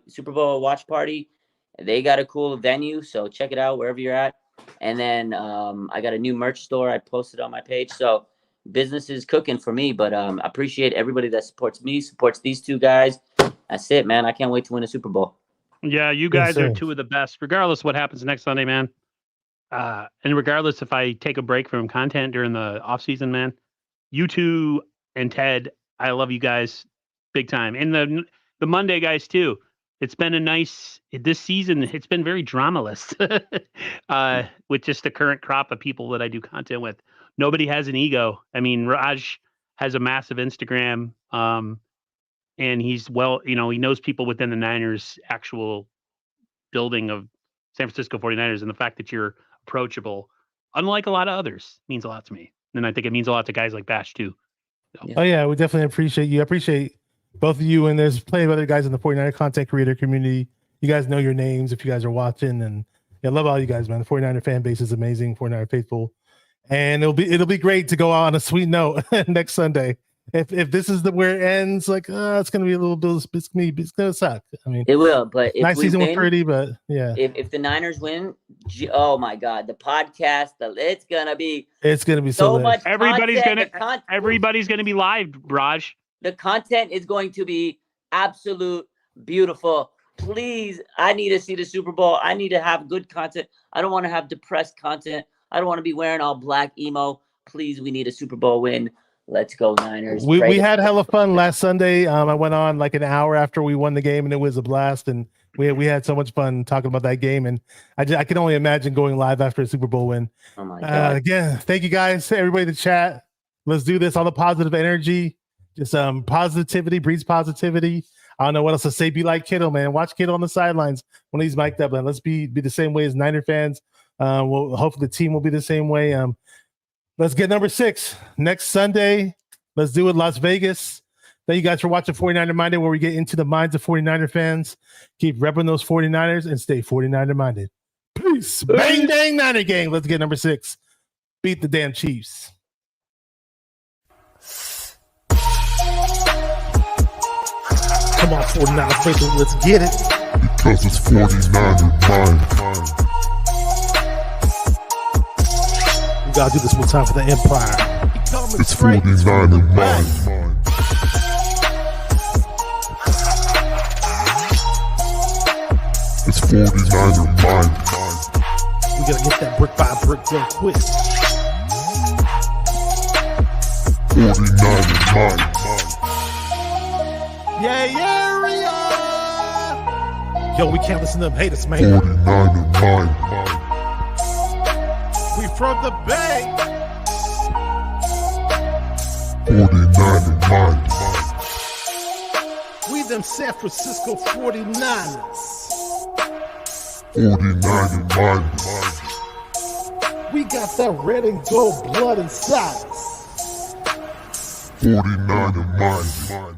Super Bowl watch party. They got a cool venue, so check it out wherever you're at. And then I got a new merch store I posted on my page, so business is cooking for me. But I appreciate everybody that supports me, supports these two guys. That's it, man. I can't wait to win a Super Bowl. Yeah, you guys are two of the best, regardless what happens next Sunday, man. And regardless if I take a break from content during the off season, man, you two and Ted, I love you guys big time. And the Monday guys too. It's been this season, it's been very dramaless with just the current crop of people that I do content with. Nobody has an ego. I mean, Raj has a massive Instagram. And he's he knows people within the Niners actual building of San Francisco 49ers. And the fact that you're approachable, unlike a lot of others, means a lot to me. And I think it means a lot to guys like Bash too. So. Oh yeah, we definitely appreciate you. I appreciate both of you. And there's plenty of other guys in the 49er content creator community. You guys know your names if you guys are watching. And I love all you guys, man. The 49er fan base is amazing. 49er faithful. And it'll be great to go on a sweet note next Sunday. If this is where it ends, like it's gonna be a little bit, it's gonna suck. I mean, it will. But if nice season was pretty, but yeah. If the Niners win, oh my God, the podcast, it's gonna be so much. Everybody's gonna be live, Raj. The content is going to be absolute beautiful. Please, I need to see the Super Bowl. I need to have good content. I don't want to have depressed content. I don't want to be wearing all black emo. Please, we need a Super Bowl win. Let's go Niners. We had hella fun last Sunday. I went on like an hour after we won the game, and it was a blast. And we had so much fun talking about that game. And I can only imagine going live after a Super Bowl win. Oh my God! Again, thank you guys, everybody in the chat. Let's do this. All the positive energy, just positivity breeds positivity. I don't know what else to say. Be like Kittle, man. Watch Kittle on the sidelines when he's mic'd up. And let's be the same way as Niner fans. Hopefully the team will be the same way. Let's get number 6 next Sunday. Let's do it, Las Vegas. Thank you guys for watching 49er Minded, where we get into the minds of 49er fans. Keep repping those 49ers and stay 49er minded. Peace. Bang, dang, Niner gang. Let's get number 6. Beat the damn Chiefs. Come on, 49ers faithful, let's get it. Because it's 49er mind. We gotta do this one time for the Empire. It's 49er mind. It's 49er mind. We gotta get that brick by brick real quick. 49er mind. Yeah, Ria! Yo, we can't listen to them haters, man. 49er mind. We from the Bay. 49er mind. We them San Francisco 49ers. 49er mind. We got that red and gold blood inside us. 49er mind.